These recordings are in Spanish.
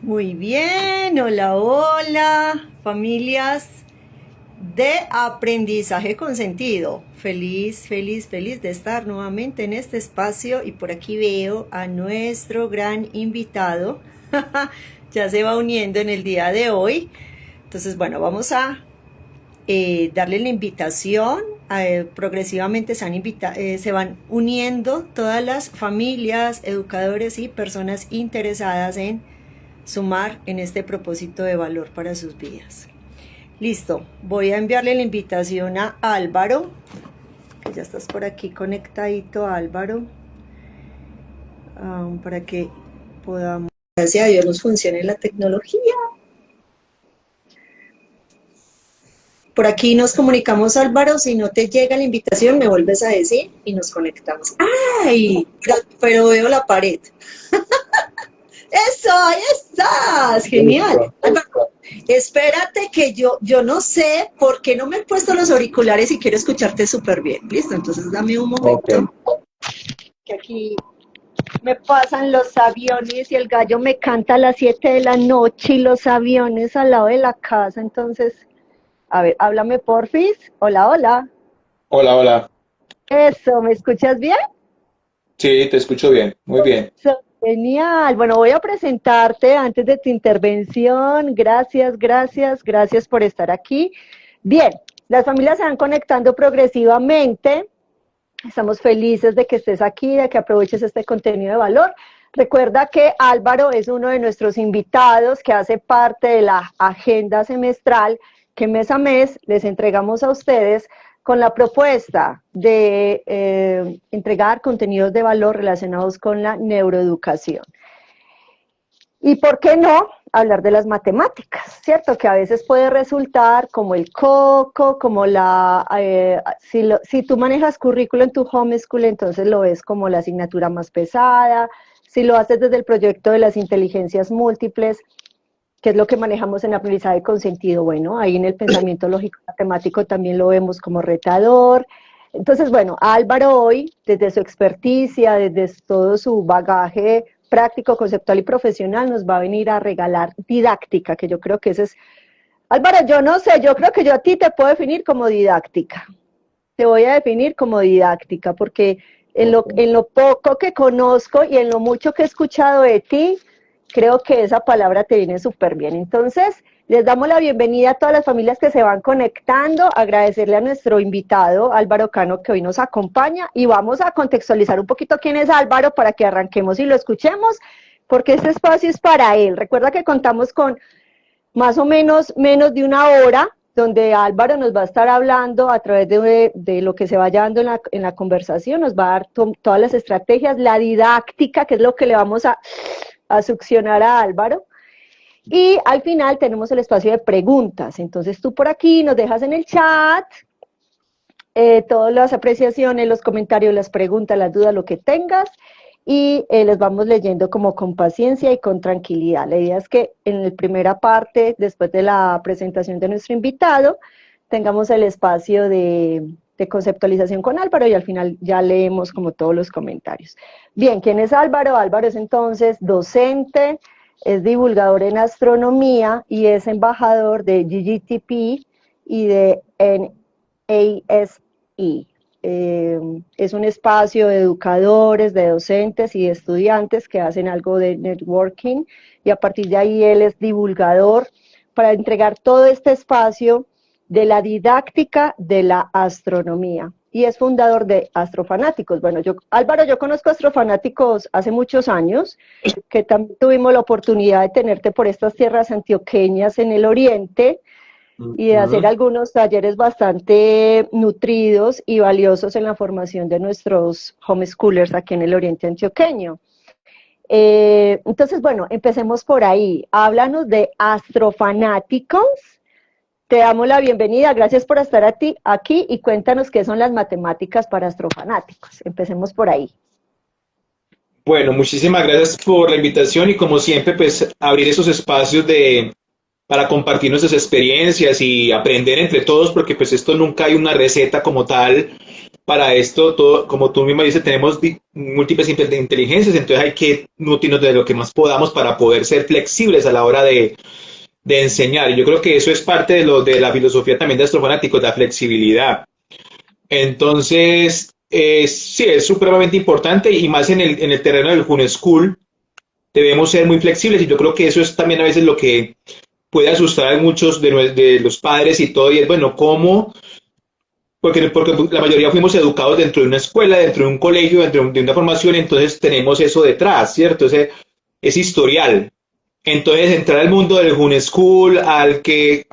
Muy bien, hola, hola, familias de aprendizaje con sentido. Feliz, feliz, feliz de estar nuevamente en este espacio y por aquí veo a nuestro gran invitado. Ya se va uniendo en el día de hoy. Entonces, bueno, vamos a darle la invitación. Progresivamente se van uniendo todas las familias, educadores y personas interesadas en sumar en este propósito de valor para sus vidas. Listo, voy a enviarle la invitación a Álvaro, que ya estás por aquí conectadito, Álvaro, para que podamos... Gracias a Dios nos funcione la tecnología. Por aquí nos comunicamos, Álvaro. Si no te llega la invitación, me vuelves a decir y nos conectamos. ¡Ay! Pero veo la pared. Eso, ahí estás, genial. Álvaro, espérate que yo no sé por qué no me he puesto los auriculares y quiero escucharte súper bien. Listo, entonces dame un momento. Que aquí me pasan los aviones y el gallo me canta a las 7 de la noche y los aviones al lado de la casa. Entonces, a ver, háblame porfis. Hola, hola. Hola, hola. Eso, ¿me escuchas bien? Sí, te escucho bien, muy bien. Genial. Bueno, voy a presentarte antes de tu intervención. Gracias, gracias, gracias por estar aquí. Bien, las familias se van conectando progresivamente. Estamos felices de que estés aquí, de que aproveches este contenido de valor. Recuerda que Álvaro es uno de nuestros invitados que hace parte de la agenda semestral que mes a mes les entregamos a ustedes con la propuesta de entregar contenidos de valor relacionados con la neuroeducación. ¿Y por qué no hablar de las matemáticas? ¿Cierto? Que a veces puede resultar como el coco, como si tú manejas currículo en tu homeschool, entonces lo ves como la asignatura más pesada. Si lo haces desde el proyecto de las inteligencias múltiples, que es lo que manejamos en aprendizaje con sentido, bueno, ahí en el pensamiento lógico matemático también lo vemos como retador. Entonces, bueno, Álvaro hoy, desde su experticia, desde todo su bagaje práctico, conceptual y profesional, nos va a venir a regalar didáctica, que yo creo que ese es... Álvaro, yo no sé, yo creo que yo a ti te puedo definir como didáctica. Te voy a definir como didáctica, porque en lo poco que conozco y en lo mucho que he escuchado de ti, creo que esa palabra te viene súper bien. Entonces, les damos la bienvenida a todas las familias que se van conectando, agradecerle a nuestro invitado Álvaro Cano que hoy nos acompaña y vamos a contextualizar un poquito quién es Álvaro para que arranquemos y lo escuchemos, porque este espacio es para él. Recuerda que contamos con más o menos de una hora, donde Álvaro nos va a estar hablando a través de lo que se vaya dando en la conversación, nos va a dar todas las estrategias, la didáctica, que es lo que le vamos a succionar a Álvaro. Y al final tenemos el espacio de preguntas. Entonces tú por aquí nos dejas en el chat todas las apreciaciones, los comentarios, las preguntas, las dudas, lo que tengas, y les vamos leyendo como con paciencia y con tranquilidad. La idea es que en la primera parte, después de la presentación de nuestro invitado, tengamos el espacio de conceptualización con Álvaro y al final ya leemos como todos los comentarios. Bien, ¿quién es Álvaro? Álvaro es entonces docente, es divulgador en astronomía y es embajador de GGTP y de NASE. Es un espacio de educadores, de docentes y de estudiantes que hacen algo de networking y a partir de ahí él es divulgador para entregar todo este espacio de la didáctica de la astronomía y es fundador de Astrofanáticos. Bueno, Álvaro, yo conozco Astrofanáticos hace muchos años, que también tuvimos la oportunidad de tenerte por estas tierras antioqueñas en el oriente, y de hacer algunos talleres bastante nutridos y valiosos en la formación de nuestros homeschoolers aquí en el oriente antioqueño. Entonces, bueno, empecemos por ahí. Háblanos de Astrofanáticos. Te damos la bienvenida, gracias por estar aquí y cuéntanos qué son las matemáticas para astrofanáticos. Empecemos por ahí. Bueno, muchísimas gracias por la invitación y como siempre, pues abrir esos espacios para compartir nuestras experiencias y aprender entre todos, porque pues esto nunca hay una receta como tal para esto, todo, como tú misma dices, tenemos múltiples inteligencias, entonces hay que nutrirnos de lo que más podamos para poder ser flexibles a la hora de enseñar. Y yo creo que eso es parte de lo de la filosofía también de Astrofanáticos, la flexibilidad. Entonces, sí, es supremamente importante y más en el terreno del homeschool, debemos ser muy flexibles y yo creo que eso es también a veces lo que puede asustar a muchos de los padres y todo, y es, bueno, ¿cómo? Porque la mayoría fuimos educados dentro de una escuela, dentro de un colegio, de una formación, entonces tenemos eso detrás, ¿cierto? Ese historial. Entonces, entrar al mundo del homeschool, al que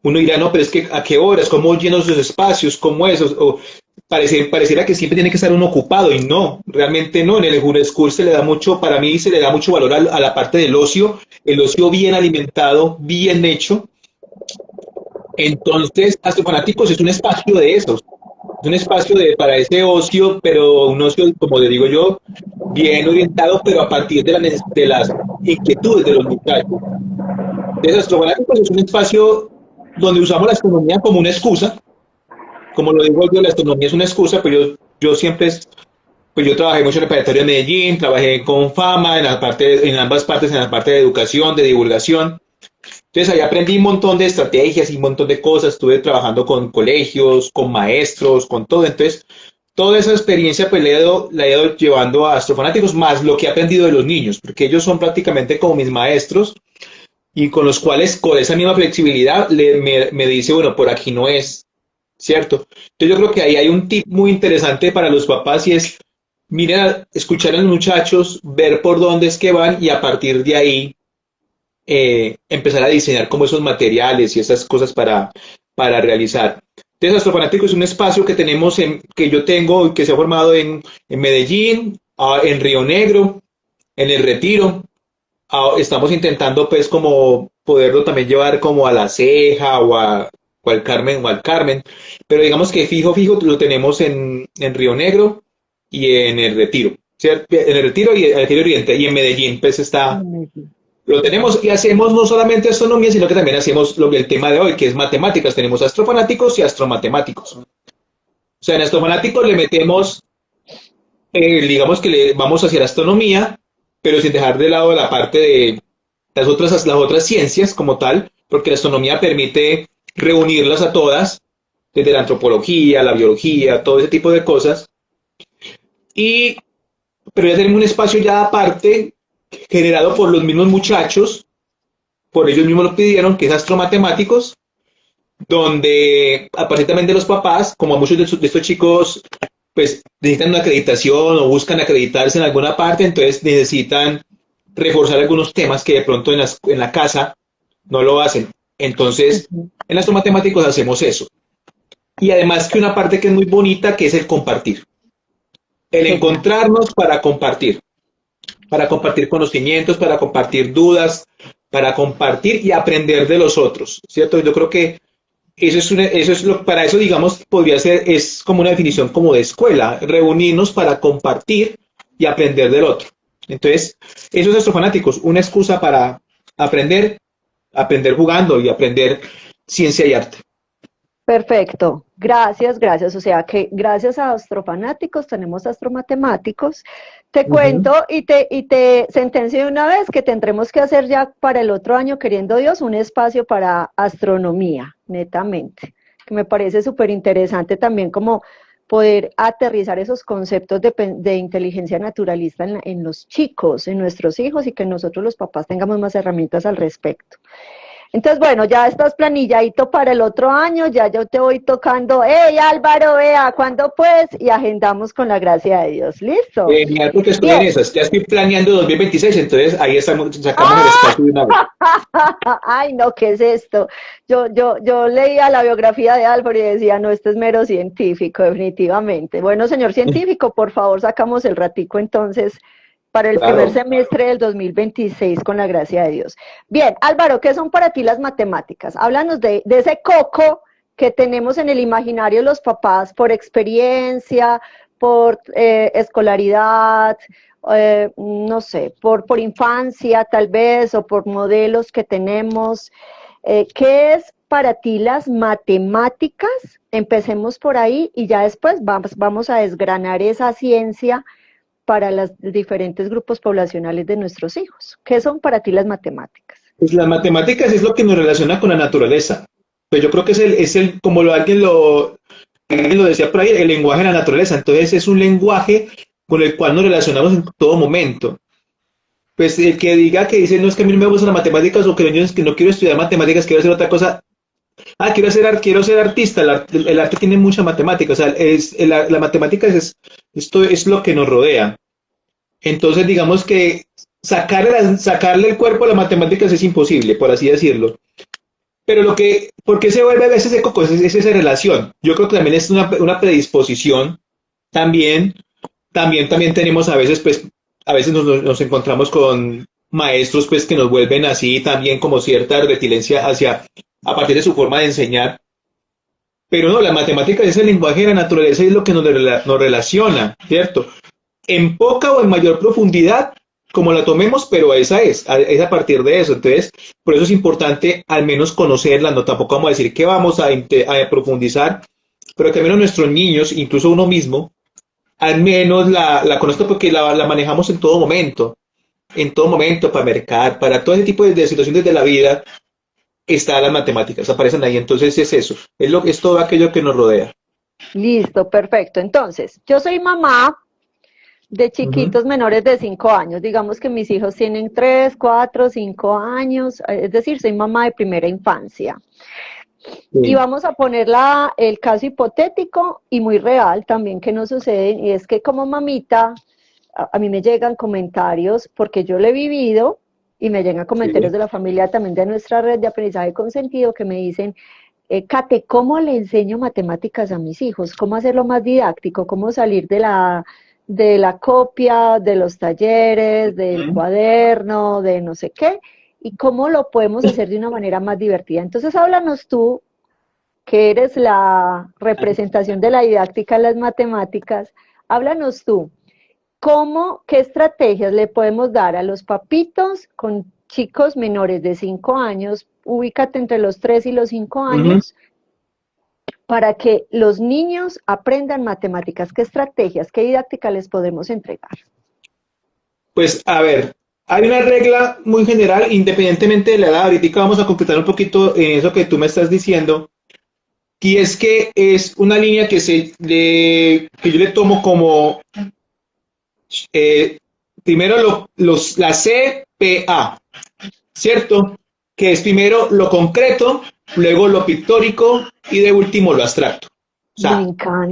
uno dirá, no, pero es que a qué horas, cómo lleno sus espacios, cómo eso, o pareciera que siempre tiene que estar uno ocupado y no, realmente no, en el homeschool se le da mucho, para mí se le da mucho valor a la parte del ocio, el ocio bien alimentado, bien hecho. Entonces, Astrofanáticos es un espacio de esos, es un espacio para ese ocio, pero un ocio, como le digo yo, bien orientado, pero a partir de las inquietudes de los muchachos. Entonces, Astrofanáticos es un espacio donde usamos la astronomía como una excusa, como lo digo yo, la astronomía es una excusa, pero yo siempre, pues yo trabajé mucho en el Planetario de Medellín, trabajé con Fama, en ambas partes, en la parte de educación, de divulgación. Entonces ahí aprendí un montón de estrategias y un montón de cosas, estuve trabajando con colegios, con maestros, con todo. Entonces, toda esa experiencia pues la he ido llevando a Astrofanáticos, más lo que he aprendido de los niños, porque ellos son prácticamente como mis maestros y con los cuales, con esa misma flexibilidad, me dice, bueno, por aquí no es, ¿cierto? Entonces yo creo que ahí hay un tip muy interesante para los papás y es, miren, escuchar a los muchachos, ver por dónde es que van y a partir de ahí empezar a diseñar como esos materiales y esas cosas para realizar. Entonces, Astrofanático es un espacio que tenemos, que yo tengo, que se ha formado en Medellín, en Río Negro, en El Retiro. Estamos intentando pues como poderlo también llevar como a La Ceja o al Carmen, pero digamos que fijo lo tenemos en Río Negro y en El Retiro, ¿cierto? En El Retiro y en el Retiro Oriente y en Medellín pues está, lo tenemos y hacemos no solamente astronomía, sino que también hacemos el tema de hoy, que es matemáticas. Tenemos astrofanáticos y astromatemáticos. O sea, en astrofanáticos le metemos, digamos que le vamos a hacer astronomía, pero sin dejar de lado la parte de las otras ciencias como tal, porque la astronomía permite reunirlas a todas, desde la antropología, la biología, todo ese tipo de cosas. Y, pero ya tenemos un espacio ya aparte, generado por los mismos muchachos, por ellos mismos lo pidieron, que es astromatemáticos, donde a partir también de los papás, como muchos de estos chicos, pues necesitan una acreditación o buscan acreditarse en alguna parte, entonces necesitan reforzar algunos temas que de pronto en la casa no lo hacen. Entonces, en astromatemáticos hacemos eso. Y además que una parte que es muy bonita, que es el compartir. El Genial. encontrarnos para compartir conocimientos, para compartir dudas, para compartir y aprender de los otros, ¿cierto? Yo creo que eso es para eso, digamos, podría ser, es como una definición como de escuela, reunirnos para compartir y aprender del otro. Entonces, eso es Astrofanáticos, una excusa para aprender, aprender jugando y aprender ciencia y arte. Perfecto, gracias, gracias. O sea que gracias a astrofanáticos tenemos astromatemáticos. Te Ujú. cuento y te sentencio de una vez que tendremos que hacer ya para el otro año, queriendo Dios, un espacio para astronomía, netamente, que me parece súper interesante también como poder aterrizar esos conceptos de inteligencia naturalista en los chicos, en nuestros hijos y que nosotros los papás tengamos más herramientas al respecto. Entonces, bueno, ya estás planilladito para el otro año, ya yo te voy tocando, hey Álvaro, vea, ¿cuándo pues? Y agendamos con la gracia de Dios, ¿listo? Genial, porque estoy en Bien. esas, ya estoy planeando 2026, entonces ahí estamos, sacamos el ¡Ah! espacio de una vez. Ay, no, ¿qué es esto? Yo leía la biografía de Álvaro y decía, no, este es mero científico, definitivamente. Bueno, señor científico, por favor, sacamos el ratico entonces para el primer Claro. semestre del 2026 con la gracia de Dios. Bien, Álvaro, ¿qué son para ti las matemáticas? Háblanos de ese coco que tenemos en el imaginario los papás por experiencia, por escolaridad, no sé, por infancia tal vez, o por modelos que tenemos. ¿Qué es para ti las matemáticas? Empecemos por ahí y ya después vamos a desgranar esa ciencia para los diferentes grupos poblacionales de nuestros hijos. ¿Qué son para ti las matemáticas? Pues las matemáticas es lo que nos relaciona con la naturaleza. Pues yo creo que como alguien lo decía por ahí, el lenguaje de la naturaleza. Entonces es un lenguaje con el cual nos relacionamos en todo momento. Pues el que diga que dice, no, es que a mí no me gustan las matemáticas, o que no quiero estudiar matemáticas, quiero hacer otra cosa. Quiero ser artista. El arte tiene mucha matemática. O sea, la matemática esto es lo que nos rodea. Entonces, digamos que sacarle el cuerpo a las matemáticas es imposible, por así decirlo. Pero ¿por qué se vuelve a veces ese coco? Es esa relación. Yo creo que también es una predisposición. También, también tenemos a veces nos encontramos con maestros, pues, que nos vuelven así también como cierta reticencia a partir de su forma de enseñar. Pero no, la matemática es el lenguaje de la naturaleza y es lo que nos relaciona, ¿cierto? En poca o en mayor profundidad, como la tomemos, pero es a partir de eso. Entonces, por eso es importante al menos conocerla, no tampoco vamos a decir que vamos a profundizar, pero que al menos nuestros niños, incluso uno mismo, al menos la conozca, porque la manejamos en todo momento, para mercar, para todo ese tipo de situaciones de la vida, están las matemáticas, aparecen ahí. Entonces es eso, es todo aquello que nos rodea. Listo, perfecto. Entonces, yo soy mamá de Ujú. chiquitos menores de 5 años. Digamos que mis hijos tienen 3, 4, 5 años, es decir, soy mamá de primera infancia. Y Sí. vamos a poner el caso hipotético y muy real también que nos sucede, y es que como mamita, a mí me llegan comentarios, porque yo lo he vivido, y me llegan comentarios Sí. de la familia también de nuestra red de aprendizaje consentido que me dicen, Kate, ¿cómo le enseño matemáticas a mis hijos? ¿Cómo hacerlo más didáctico? ¿Cómo salir de la copia, de los talleres, del Ujú. cuaderno, de no sé qué? ¿Y cómo lo podemos hacer de una manera más divertida? Entonces, háblanos tú, que eres la representación de la didáctica en las matemáticas, háblanos tú, qué estrategias le podemos dar a los papitos con chicos menores de 5 años, ubícate entre los 3 y los 5 Ujú. años, para que los niños aprendan matemáticas? ¿Qué estrategias, qué didáctica les podemos entregar? Pues a ver, hay una regla muy general, independientemente de la edad. Ahorita vamos a concretar un poquito en eso que tú me estás diciendo, y es que es una línea que yo le tomo como eh, primero la CPA, ¿cierto? Que es primero lo concreto, luego lo pictórico y de último lo abstracto. O Me sea,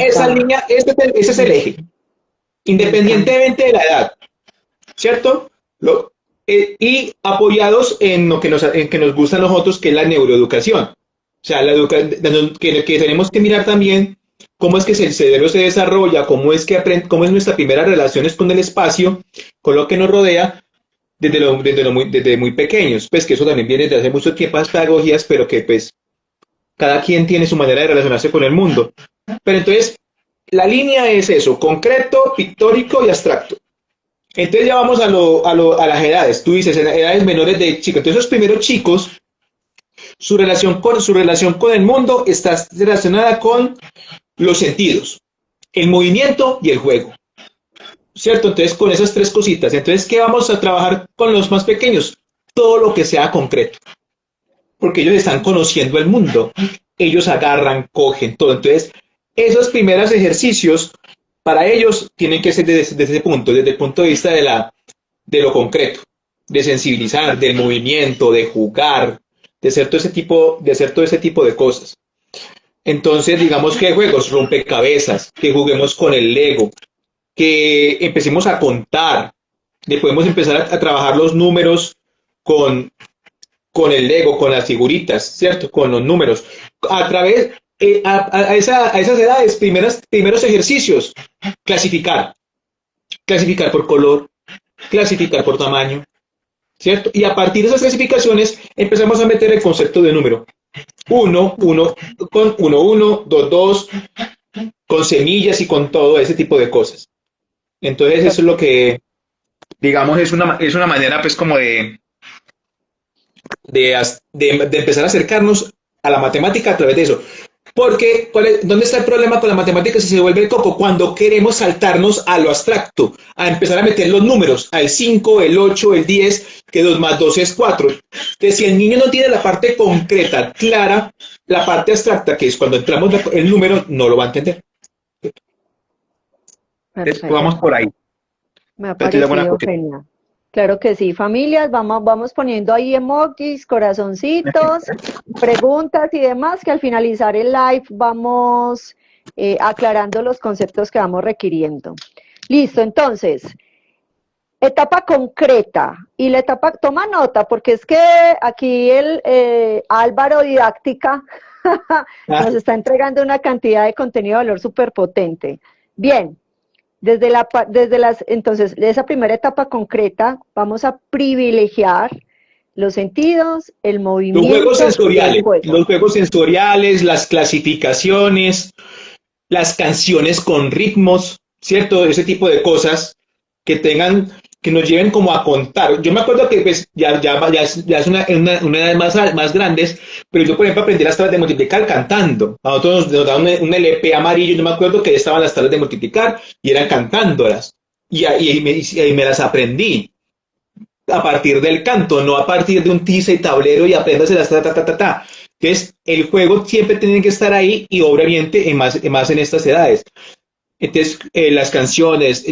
esa encanta, línea, ese es el eje, me encanta. independientemente de la edad, ¿cierto? Y apoyados en lo en que nos gusta a nosotros, que es la neuroeducación. O sea, que tenemos que mirar también cómo es que el cerebro se desarrolla, cómo es nuestra primera relaciones con el espacio, con lo que nos rodea, desde muy pequeños. Pues que eso también viene desde hace mucho tiempo, las pedagogías, pero que pues cada quien tiene su manera de relacionarse con el mundo. Pero entonces, la línea es eso, concreto, pictórico y abstracto. Entonces ya vamos a las edades. Tú dices, en edades menores de chicos. Entonces esos primeros chicos, su relación con el mundo está relacionada con los sentidos, el movimiento y el juego. ¿Cierto? Entonces con esas tres cositas. Entonces, ¿qué vamos a trabajar con los más pequeños? Todo lo que sea concreto. Porque ellos están conociendo el mundo. Ellos agarran, cogen todo. Entonces, esos primeros ejercicios para ellos tienen que ser desde ese punto, desde el punto de vista de lo concreto, de sensibilizar, del movimiento, de jugar, de hacer todo ese tipo de cosas. Entonces, digamos que juegos, rompecabezas, que juguemos con el Lego, que empecemos a contar, le podemos empezar a trabajar los números con, con el Lego, con las figuritas, ¿cierto? Con los números. A través, a esas edades, primeros ejercicios, clasificar, clasificar por color, clasificar por tamaño, ¿cierto? Y a partir de esas clasificaciones empezamos a meter el concepto de número. Uno, con uno, dos, con semillas y con todo ese tipo de cosas. Entonces eso es lo que, digamos, es una manera pues como de empezar a acercarnos a la matemática a través de eso. Porque, ¿dónde está el problema con la matemática si se vuelve el coco? Cuando queremos saltarnos a lo abstracto, a empezar a meter los números, al 5, el 8, el 10, que 2 más 2 es 4. Entonces, si el niño no tiene la parte concreta, clara, la parte abstracta, que es cuando entramos el número, no lo va a entender. Entonces, vamos Perfecto. por ahí. Me ha Entonces, parecido genial. Claro que sí, familias, vamos poniendo ahí emojis, corazoncitos, preguntas y demás, que al finalizar el live vamos aclarando los conceptos que vamos requiriendo. Listo, entonces, etapa concreta. Y la etapa, toma nota, porque es que aquí el Álvaro Didáctica nos está entregando una cantidad de contenido de valor súper potente. Bien, entonces, de esa primera etapa concreta, vamos a privilegiar los sentidos, el movimiento y el juego. los juegos sensoriales, las clasificaciones, las canciones con ritmos, ¿cierto? Ese tipo de cosas que tengan, que nos lleven como a contar. Yo me acuerdo que pues, ya es una edad más grandes, pero yo, por ejemplo, aprendí las tablas de multiplicar cantando. A nosotros nos daban un LP amarillo, yo me acuerdo que estaban las tablas de multiplicar y eran cantándolas. Y me las aprendí a partir del canto, no a partir de un tiza y tablero y apréndase las ta, ta, ta, ta, ta. Entonces, el juego siempre tiene que estar ahí y obviamente más en estas edades. Entonces, las canciones,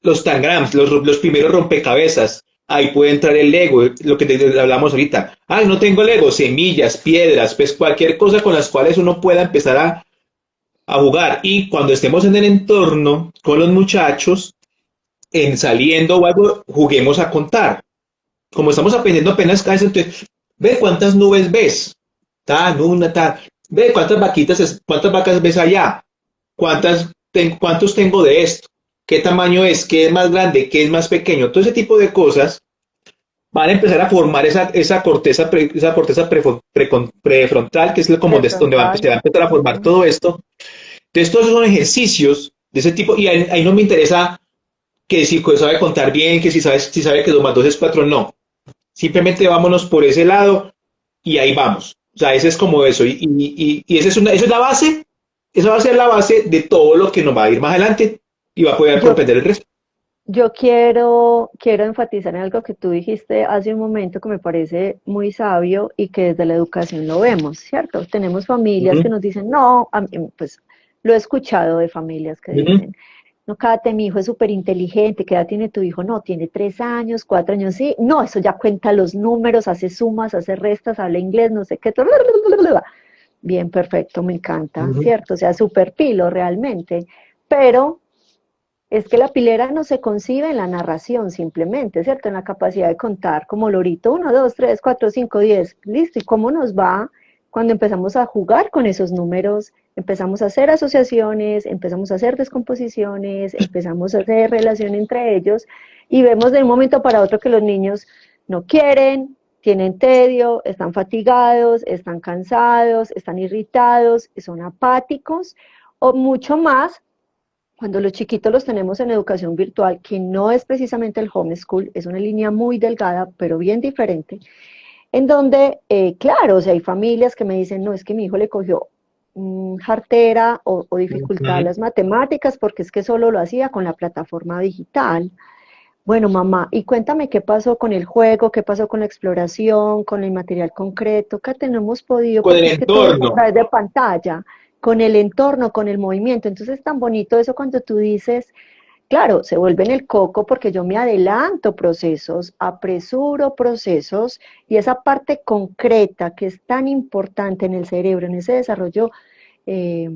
los tangrams, los primeros rompecabezas, ahí puede entrar el Lego, lo que hablamos ahorita. Ay, no tengo Lego, semillas, piedras, pues cualquier cosa con las cuales uno pueda empezar a jugar. Y cuando estemos en el entorno con los muchachos, en saliendo o algo, juguemos a contar. Como estamos aprendiendo apenas cada vez, entonces, ve cuántas nubes ves, una, ve cuántas vacas ves allá, cuántos tengo de esto, qué tamaño es, qué es más grande, qué es más pequeño, todo ese tipo de cosas van a empezar a formar esa corteza, prefrontal, que es como donde Prefrontal. se va a empezar a formar todo esto. Entonces, todos esos son ejercicios de ese tipo, y ahí no me interesa que si sabe contar bien, que si sabe que 2 más 2 es 4, no. Simplemente vámonos por ese lado y ahí vamos. O sea, ese es como eso. Y esa es la base, esa va a ser la base de todo lo que nos va a ir más adelante y va a poder Yo, comprender el resto. yo quiero enfatizar en algo que tú dijiste hace un momento que me parece muy sabio y que desde la educación lo vemos, ¿cierto? Tenemos Uh familias -huh, que nos dicen, no, pues lo he escuchado de familias que uh -huh. dicen, no, Kate, mi hijo es súper inteligente, ¿qué edad tiene tu hijo? No, tiene 3 años, 4 años, sí. No, eso ya cuenta los números, hace sumas, hace restas, habla inglés, no sé qué. Bien, perfecto, me encanta, ¿cierto? O sea, súper pilo realmente. Pero es que la pilera no se concibe en la narración simplemente, ¿cierto? En la capacidad de contar como lorito, 1, 2, 3, 4, 5, 10, listo. ¿Y cómo nos va cuando empezamos a jugar con esos números? Empezamos a hacer asociaciones, empezamos a hacer descomposiciones, empezamos a hacer relación entre ellos y vemos de un momento para otro que los niños no quieren, tienen tedio, están fatigados, están cansados, están irritados, son apáticos o mucho más cuando los chiquitos los tenemos en educación virtual, que no es precisamente el homeschool, es una línea muy delgada, pero bien diferente, en donde, claro, o sea, hay familias que me dicen, no, es que mi hijo le cogió jartera o Uh dificultad a -huh. las matemáticas porque es que solo lo hacía con la plataforma digital. Bueno, mamá, y cuéntame qué pasó con el juego, qué pasó con la exploración, con el material concreto, que no hemos podido Con el porque es que todo es a entorno. través de pantalla, con el entorno, con el movimiento. Entonces es tan bonito eso cuando tú dices, claro, se vuelve en el coco porque yo me adelanto procesos, apresuro procesos y esa parte concreta que es tan importante en el cerebro, en ese desarrollo eh,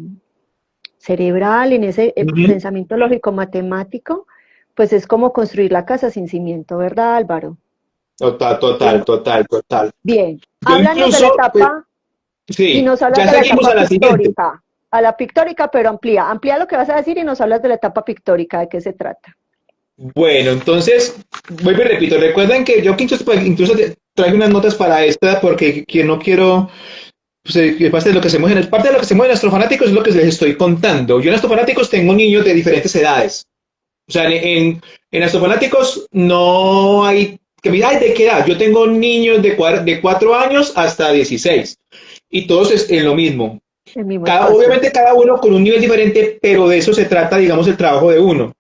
cerebral, en ese Uh -huh. pensamiento lógico matemático, pues es como construir la casa sin cimiento, ¿verdad, Álvaro? Total, Bien, total, total, total. bien. Yo Háblanos de la incluso, pues, etapa y sí, nos hablas ya de la seguimos etapa a la siguiente. pictórica. A la pictórica, pero amplía lo que vas a decir y nos hablas de la etapa pictórica, ¿de qué se trata? Bueno, entonces, vuelvo y repito, recuerden que yo incluso traje unas notas para esta porque que no quiero, pues, parte de lo que hacemos parte de lo que hacemos en Astrofanáticos es lo que les estoy contando. Yo en Astrofanáticos tengo niños de diferentes edades. O sea, en Astrofanáticos no hay, que mira, ¿de qué edad? Yo tengo niños de 4 años hasta 16. y todos en lo mismo. El mismo espacio, Obviamente cada uno con un nivel diferente, pero de eso se trata, digamos, el trabajo de uno.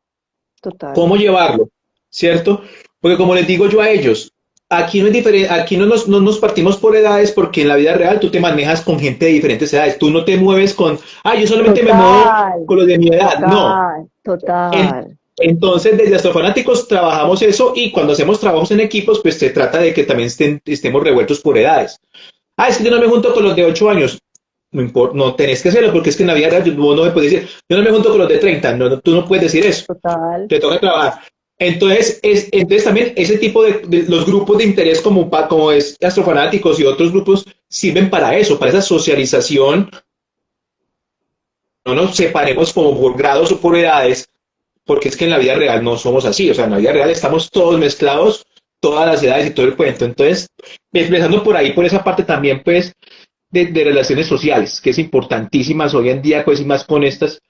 total. ¿Cómo llevarlo? ¿Cierto? Porque como les digo yo a ellos, aquí no es diferente, aquí no nos partimos por edades porque en la vida real tú te manejas con gente de diferentes edades. Tú no te mueves con, yo solamente me muevo Total, con los de mi edad. No. total, En- total. entonces, desde Astrofanáticos trabajamos eso y cuando hacemos trabajos en equipos, pues se trata de que también estemos revueltos por edades. Es que yo no me junto con los de 8 años. No importa, no tenés que hacerlo porque es que en la vida real vos no me puedes decir, yo no me junto con los de 30, tú no puedes decir eso, Total. te toca trabajar. Entonces también ese tipo de los grupos de interés como es Astrofanáticos y otros grupos sirven para eso, para esa socialización. No nos separemos como por grados o por edades, porque es que en la vida real no somos así, o sea, en la vida real estamos todos mezclados, todas las edades y todo el cuento. Entonces, empezando por ahí, por esa parte también, pues, de relaciones sociales, que es importantísimas hoy en día, pues, y más con estas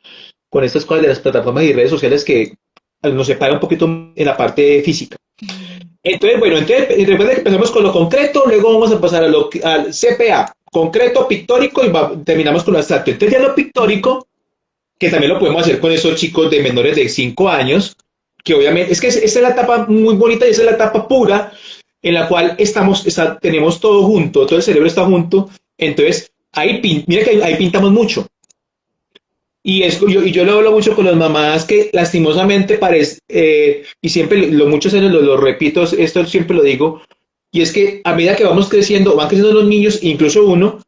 cosas de las plataformas y redes sociales que nos separa un poquito en la parte física. Entonces, bueno, después de que empezamos con lo concreto, luego vamos a pasar al CPA, concreto, pictórico, y terminamos con lo abstracto. Entonces, ya lo pictórico, que también lo podemos hacer con esos chicos de menores de 5 años, que obviamente, es que esta es la etapa muy bonita y esa es la etapa pura en la cual tenemos todo junto, todo el cerebro está junto, entonces mira que ahí pintamos mucho. Y yo lo hablo mucho con las mamás que lastimosamente parece, y siempre muchos años lo repito, esto siempre lo digo, y es que a medida que vamos creciendo, van creciendo los niños, incluso uno,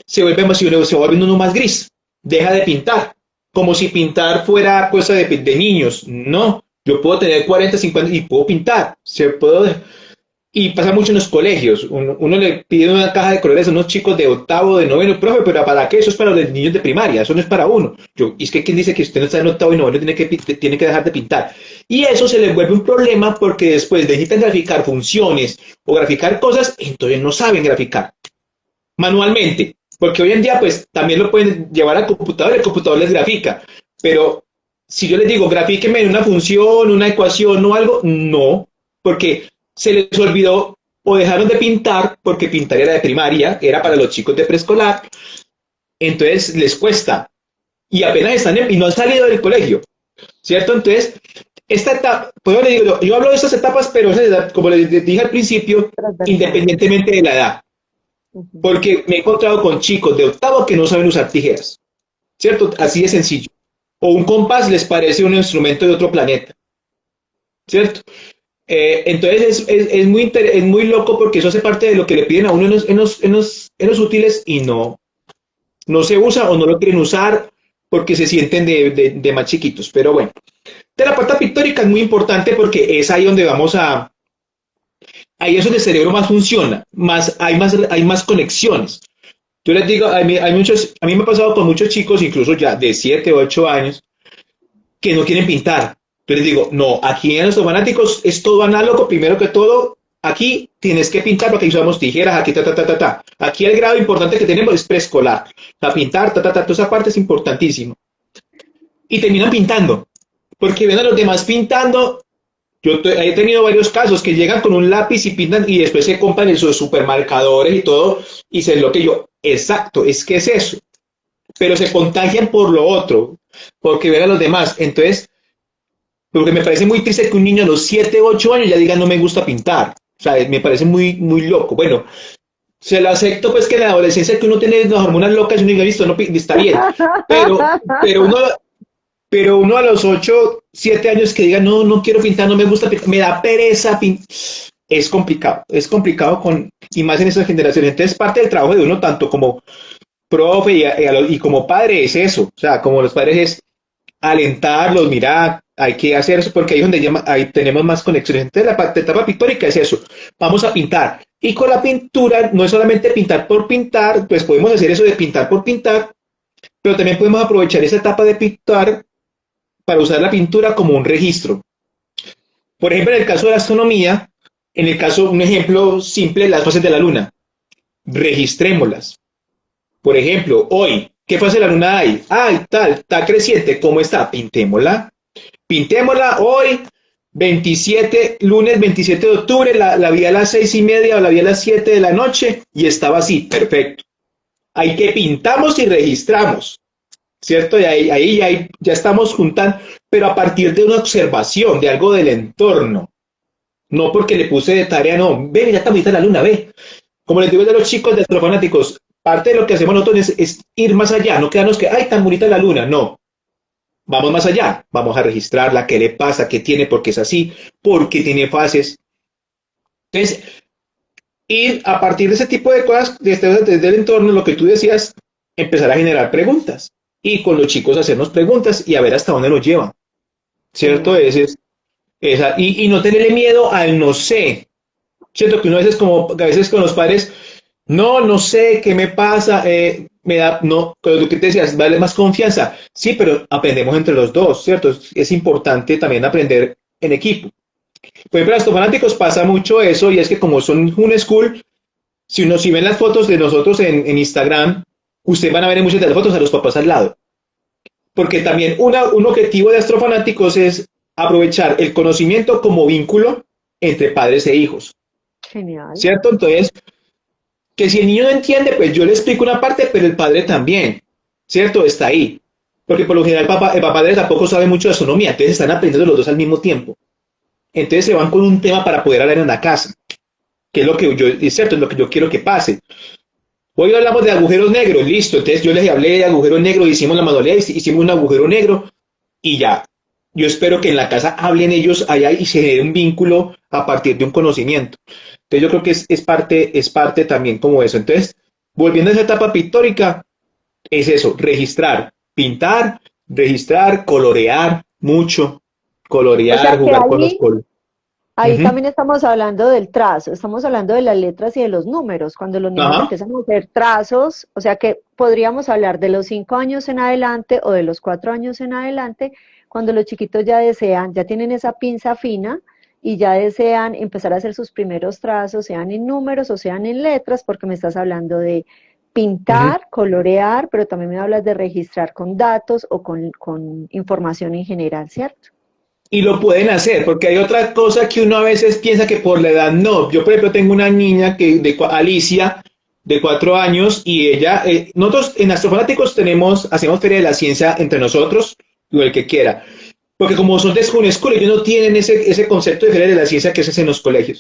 se vuelve uno más gris, deja de pintar, como si pintar fuera cosa de niños. No, yo puedo tener 40, 50 y puedo pintar, y pasa mucho en los colegios. Uno le pide una caja de colores a unos chicos de octavo, de noveno, profe, pero ¿para qué? Eso es para los niños de primaria, eso no es para uno. Y es que quien dice que usted no está en octavo y noveno tiene que dejar de pintar. Y eso se les vuelve un problema porque después necesitan graficar funciones o graficar cosas, entonces no saben graficar manualmente. Porque hoy en día, pues, también lo pueden llevar al computador, el computador les grafica. Pero si yo les digo, grafíqueme una función, una ecuación o algo, no, porque se les olvidó o dejaron de pintar, porque pintar era de primaria, era para los chicos de preescolar, entonces les cuesta. Y apenas y no han salido del colegio, ¿cierto? Entonces, esta etapa, pues yo hablo de estas etapas, pero como les dije al principio, Transversal. independientemente de la edad. Ujú. Porque me he encontrado con chicos de octavo que no saben usar tijeras, ¿cierto? Así de sencillo. O un compás les parece un instrumento de otro planeta, ¿cierto? Entonces es muy loco porque eso hace parte de lo que le piden a uno en los útiles y no se usa o no lo quieren usar porque se sienten de más chiquitos. Pero bueno, de la parte pictórica es muy importante porque es ahí donde ahí es donde el cerebro más funciona, hay más conexiones. Yo les digo, a mí me ha pasado con muchos chicos, incluso ya de 7 o 8 años, que no quieren pintar. Yo les digo, no, aquí en los fanáticos es todo análogo, primero que todo, aquí tienes que pintar porque aquí usamos tijeras, aquí ta. Aquí el grado importante que tenemos es preescolar. Para pintar, toda esa parte es importantísimo. Y terminan pintando, porque ven a los demás pintando. He tenido varios casos que llegan con un lápiz y pintan y después se compran en sus supermarcadores y todo y se lo que yo, exacto, es que es eso, pero se contagian por lo otro, porque ven a los demás. Entonces, porque me parece muy triste que un niño a los 7 8 años ya diga no me gusta pintar. O sea, me parece muy, muy loco. Bueno, se lo acepto pues que en la adolescencia que uno tiene las hormonas locas y uno diga, listo, no, está bien, pero, pero uno, pero uno a los 8 7 años que diga, no, no quiero pintar, no me gusta pintar, me da pereza pintar, es complicado y más en esas generaciones. Entonces, parte del trabajo de uno, tanto como profe y como padre, es eso. O sea, como los padres es alentarlos, mira, hay que hacer eso porque ahí es donde ahí tenemos más conexiones. Entonces, la etapa pictórica es eso, vamos a pintar. Y con la pintura, no es solamente pintar por pintar, pues podemos hacer eso de pintar por pintar, pero también podemos aprovechar esa etapa de pintar para usar la pintura como un registro. Por ejemplo, en el caso de la astronomía, un ejemplo simple, las fases de la luna, registrémoslas. Por ejemplo, hoy, ¿qué fase de la luna hay? Está creciente, ¿cómo está? Pintémosla hoy, lunes 27 de octubre, la vi a las 6:30 o la vi a las 7 de la noche y estaba así, perfecto. hay que pintamos y registramos, ¿cierto? Y ya estamos juntando, pero a partir de una observación, de algo del entorno, no porque le puse de tarea, no, ve, ya está bonita la luna, ve. Como les digo de los chicos de astrofanáticos, parte de lo que hacemos nosotros es ir más allá, no quedarnos que, ay, tan bonita la luna, no. Vamos más allá, vamos a registrarla, qué le pasa, qué tiene, por qué es así, por qué tiene fases. Entonces, ir a partir de ese tipo de cosas, desde el entorno, lo que tú decías, empezar a generar preguntas. Y con los chicos hacernos preguntas y a ver hasta dónde nos llevan. ¿Cierto? Genial. Y no tenerle miedo al no sé. ¿Cierto? Que uno a veces, como, a veces con los padres, no sé qué me pasa, me da, no, con lo que te decías, vale más confianza. Sí, pero aprendemos entre los dos, ¿cierto? Es importante también aprender en equipo. Por ejemplo, a los fanáticos pasa mucho eso, y es que como son un school, si ven las fotos de nosotros en Instagram, ustedes van a ver en muchas de las fotos a los papás al lado. Porque también un objetivo de astrofanáticos es aprovechar el conocimiento como vínculo entre padres e hijos. Genial. ¿Cierto? Entonces, que si el niño no entiende, pues yo le explico una parte, pero el padre también. ¿Cierto? Está ahí. Porque por lo general el padre tampoco sabe mucho de astronomía, entonces están aprendiendo los dos al mismo tiempo. Entonces se van con un tema para poder hablar en la casa, que es lo que yo, es cierto, es lo que yo quiero que pase. Hoy hablamos de agujeros negros, listo. Entonces yo les hablé de agujeros negros, hicimos la manualidad, hicimos un agujero negro y ya. Yo espero que en la casa hablen ellos allá y se genere un vínculo a partir de un conocimiento. Entonces yo creo que es parte también como eso. Entonces, volviendo a esa etapa pictórica, es eso, registrar, pintar, registrar, colorear mucho, O sea colorear, que jugar con los colores. ahí Uh-huh. también estamos hablando del trazo, estamos hablando de las letras y de los números. Cuando los niños Ajá. empiezan a hacer trazos, o sea que podríamos hablar de los 5 años en adelante o de los 4 años en adelante, cuando los chiquitos ya desean, ya tienen esa pinza fina y ya desean empezar a hacer sus primeros trazos, sean en números o sean en letras, porque me estás hablando de Uh-huh. pintar, colorear, pero también me hablas de registrar con datos o con información en general, ¿cierto? Y lo pueden hacer, porque hay otra cosa que uno a veces piensa que por la edad no. Yo, por ejemplo, tengo una niña Alicia, de 4 años, y ella, nosotros en Astrofanáticos hacemos Feria de la Ciencia entre nosotros, o el que quiera. Porque como son de School School, ellos no tienen ese concepto de Feria de la Ciencia que se hace en los colegios.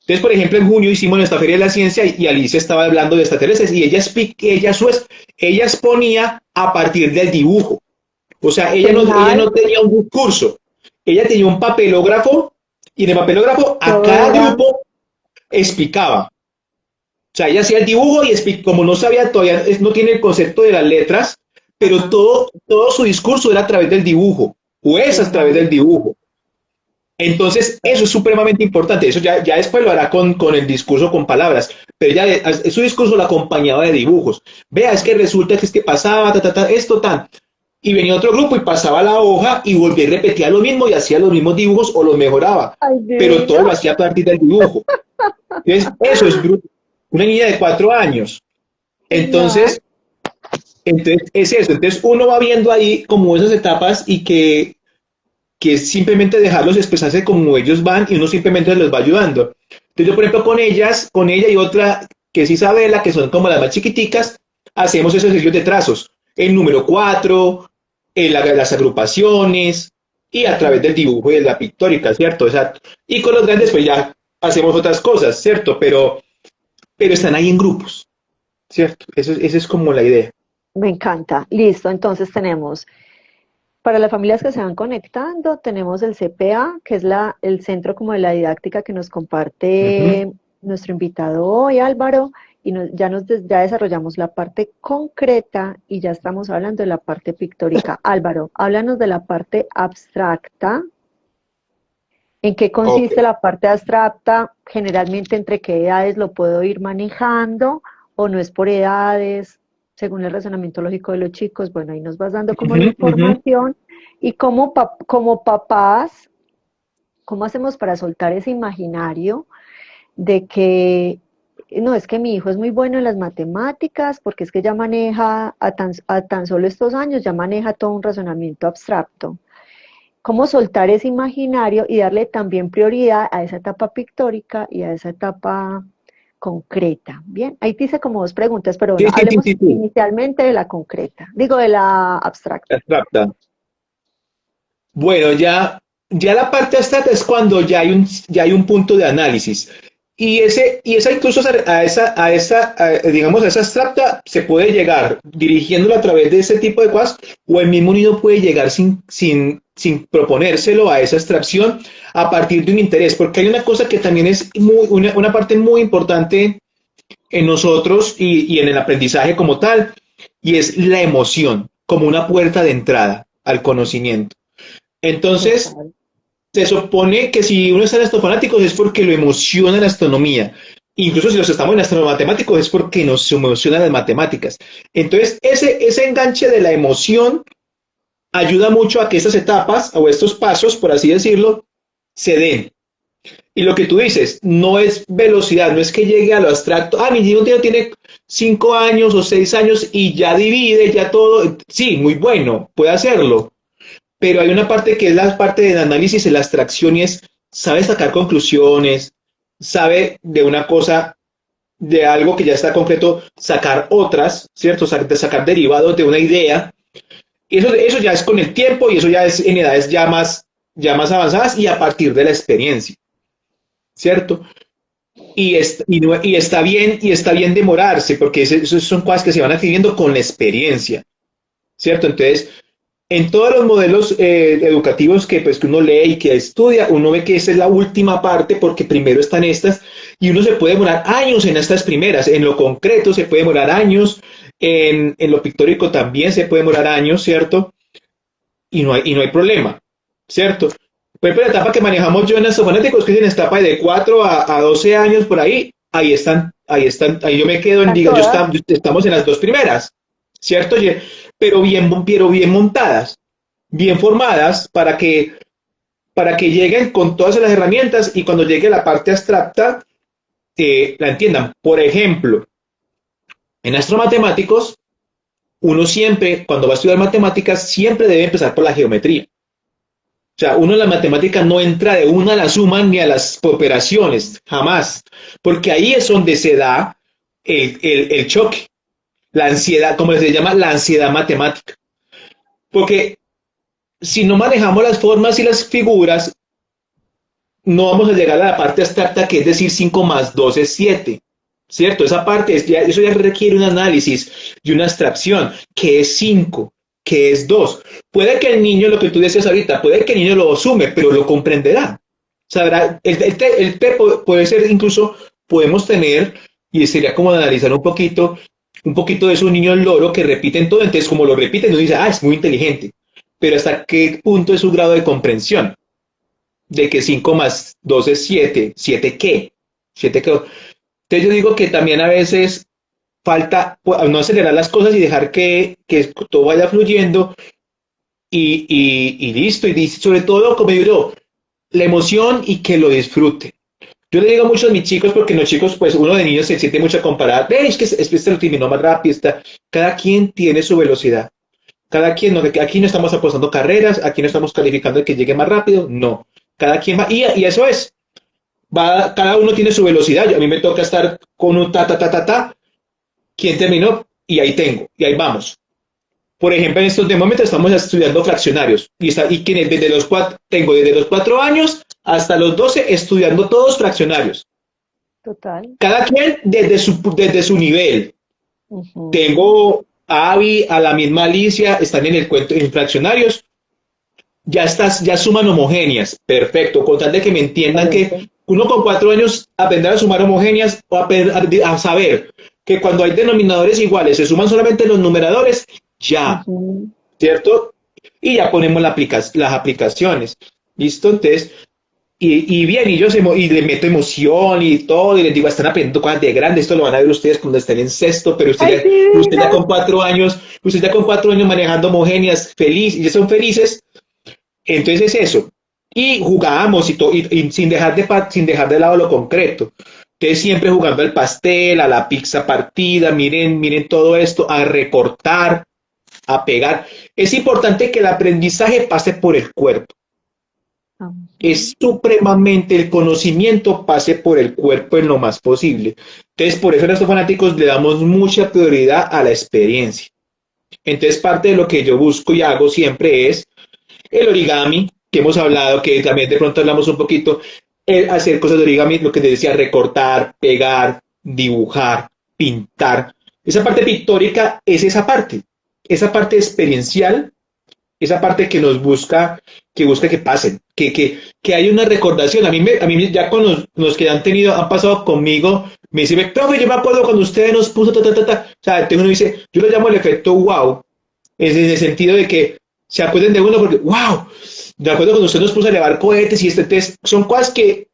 Entonces, por ejemplo, en junio hicimos nuestra Feria de la Ciencia y Alicia estaba hablando de extraterrestres y ella exponía a partir del dibujo. O sea, ella Genial, no tenía un discurso, ella tenía un papelógrafo y en el papelógrafo a todo cada era. grupo explicaba. O sea, ella hacía el dibujo y como no sabía todavía, no tiene el concepto de las letras, pero Ajá, todo su discurso era a través del dibujo, o es a través genial. del dibujo. Entonces, eso es supremamente importante. Eso ya después lo hará con el discurso, con palabras. Pero ya su discurso lo acompañaba de dibujos. Vea, es que resulta que es que pasaba, esto, tan. Y venía otro grupo y pasaba la hoja y volvía y repetía lo mismo y hacía los mismos dibujos o los mejoraba. Ay, Pero todo divino. lo hacía a partir del dibujo. Entonces, eso es bruto. Una niña de 4 años. Genial. Entonces, entonces, es eso. Entonces, uno va viendo ahí como esas etapas y que es simplemente dejarlos expresarse como ellos van y uno simplemente los va ayudando. Entonces yo, por ejemplo, con ella y otra que es Isabela, que son como las más chiquiticas, hacemos esos ejercicios de trazos. El número 4, las agrupaciones y a través del dibujo y de la pictórica, ¿cierto? Exacto. Y con los grandes pues ya hacemos otras cosas, ¿cierto? Pero están ahí en grupos, ¿cierto? Esa es como la idea. Me encanta. Listo, entonces tenemos, para las familias que se van conectando, tenemos el CPA, que es el centro como de la didáctica que nos Uh -huh. comparte nuestro invitado hoy, Álvaro, y ya desarrollamos la parte concreta y ya estamos hablando de la parte pictórica. Álvaro, háblanos de la parte abstracta. ¿En qué Ok. consiste la parte abstracta? Generalmente, ¿entre qué edades lo puedo ir manejando? ¿O no es por edades? Según el razonamiento lógico de los chicos. Bueno, ahí nos vas dando Uh como la -huh, uh -huh. información. Y como papás, ¿cómo hacemos para soltar ese imaginario de que no, es que mi hijo es muy bueno en las matemáticas, porque es que ya maneja, a tan solo estos años, ya maneja todo un razonamiento abstracto? ¿Cómo soltar ese imaginario y darle también prioridad a esa etapa pictórica y a esa etapa concreta. Bien, ahí te hice como dos preguntas, pero Sí, bueno, sí, sí, hablemos sí, sí. inicialmente de la concreta, digo de la abstracta. Abstracta. Bueno, ya la parte abstracta es cuando ya hay un punto de análisis. Y esa incluso digamos, a esa abstracta se puede llegar dirigiéndolo a través de ese tipo de cosas, o el mismo niño puede llegar sin proponérselo a esa abstracción a partir de un interés, porque hay una cosa que también es una parte muy importante en nosotros y en el aprendizaje como tal, y es la emoción, como una puerta de entrada al conocimiento. Entonces, Total. se supone que si uno está en astrofanáticos es porque lo emociona la astronomía. Incluso si los estamos en astromatemáticos es porque nos emocionan las matemáticas. Entonces, ese enganche de la emoción ayuda mucho a que estas etapas o estos pasos, por así decirlo, se den. Y lo que tú dices, no es velocidad, no es que llegue a lo abstracto. Ah, mi niño tiene 5 años o 6 años y ya divide, ya todo. Sí, muy bueno, puede hacerlo, pero hay una parte que es la parte del análisis y la abstracción y es, sabe sacar conclusiones, sabe de una cosa, de algo que ya está concreto, sacar otras, ¿cierto? Sacar derivados de una idea. Y eso ya es con el tiempo y eso ya es en edades ya más avanzadas y a partir de la experiencia, ¿cierto? Y está bien demorarse, porque eso son cosas que se van adquiriendo con la experiencia, ¿cierto? Entonces, en todos los modelos educativos que uno lee y que estudia, uno ve que esa es la última parte porque primero están estas y uno se puede demorar años en estas primeras. En lo concreto se puede demorar años, en lo pictórico también se puede demorar años, ¿cierto? Y no hay problema, ¿cierto? Por ejemplo, la etapa que manejamos yo en Astrofanáticos, que es en la etapa de 4 a 12 años por ahí, ahí yo me quedo en, ¿Están diga, todas? estamos en las dos primeras, ¿cierto? Pero bien montadas, bien formadas para que lleguen con todas las herramientas y cuando llegue la parte abstracta, la entiendan. Por ejemplo, en astromatemáticos, uno siempre, cuando va a estudiar matemáticas, siempre debe empezar por la geometría. O sea, uno en la matemática no entra de una a la suma ni a las operaciones, jamás, porque ahí es donde se da el choque, la ansiedad, como se llama, la ansiedad matemática. Porque si no manejamos las formas y las figuras, no vamos a llegar a la parte abstracta, que es decir 5 más 2 es 7, ¿cierto? Esa parte, eso ya requiere un análisis y una abstracción, que es 5, que es 2. Puede que el niño, lo que tú decías ahorita, puede que el niño lo asume, pero lo comprenderá. Sabrá, el T puede ser incluso, podemos tener, y sería como analizar un poquito de esos niños loro que repiten todo, entonces como lo repiten, uno dice, es muy inteligente, pero hasta qué punto es su grado de comprensión de que 5 más 2 es 7. ¿7 qué? 7 qué. Entonces yo digo que también a veces falta no acelerar las cosas y dejar que todo vaya fluyendo y listo. Y sobre todo, como digo yo, la emoción y que lo disfruten. Yo le digo mucho a mis chicos, porque los chicos, pues uno de niños se siente mucho a comparar. Es que este lo terminó más rápido. Cada quien tiene su velocidad. Cada quien, no, aquí no estamos apostando carreras, aquí no estamos calificando el que llegue más rápido, no. Cada quien va, y eso es, cada uno tiene su velocidad. A mí me toca estar con un ta. ¿Quién terminó? Y ahí tengo, y ahí vamos. Por ejemplo, en estos de momento estamos estudiando fraccionarios, y quienes tengo desde los 4 años hasta los 12 estudiando todos fraccionarios. Total. Cada quien desde su nivel. Ujú. Tengo a Avi, a la misma Alicia, están en el cuento en fraccionarios, ya suman homogéneas, perfecto, con tal de que me entiendan que Excelente. uno con 4 años aprender a sumar homogéneas o a saber que cuando hay denominadores iguales se suman solamente los numeradores, ya, Ujú. ¿cierto? Y ya ponemos las aplicaciones, ¿listo? Entonces, y bien, y le meto emoción y todo, y les digo, están aprendiendo cosas de grande, esto lo van a ver ustedes cuando estén en sexto, pero usted ¡Ay, ya, usted ya divina! con 4 años, usted ya con 4 años manejando homogéneas, feliz, y ya son felices, entonces es eso. Y jugábamos y sin dejar de lado lo concreto. Entonces siempre jugando al pastel, a la pizza partida, miren todo esto, a recortar, a pegar. Es importante que el aprendizaje pase por el cuerpo. es supremamente el conocimiento pase por el cuerpo en lo más posible. Entonces, por eso a nuestros fanáticos le damos mucha prioridad a la experiencia. Entonces, parte de lo que yo busco y hago siempre es el origami, que hemos hablado, que también de pronto hablamos un poquito, el hacer cosas de origami, lo que te decía, recortar, pegar, dibujar, pintar. Esa parte pictórica es esa parte experiencial, esa parte que nos busca, que busca que pasen, que hay una recordación. A mí ya con los que han tenido, han pasado conmigo, me dice, profe, yo me acuerdo cuando usted nos puso ta, ta, ta, ta. O sea, uno dice, yo lo llamo el efecto wow, es en el sentido de que se acuerden de uno porque, wow, de acuerdo cuando usted nos puso a elevar cohetes y este test, son cosas que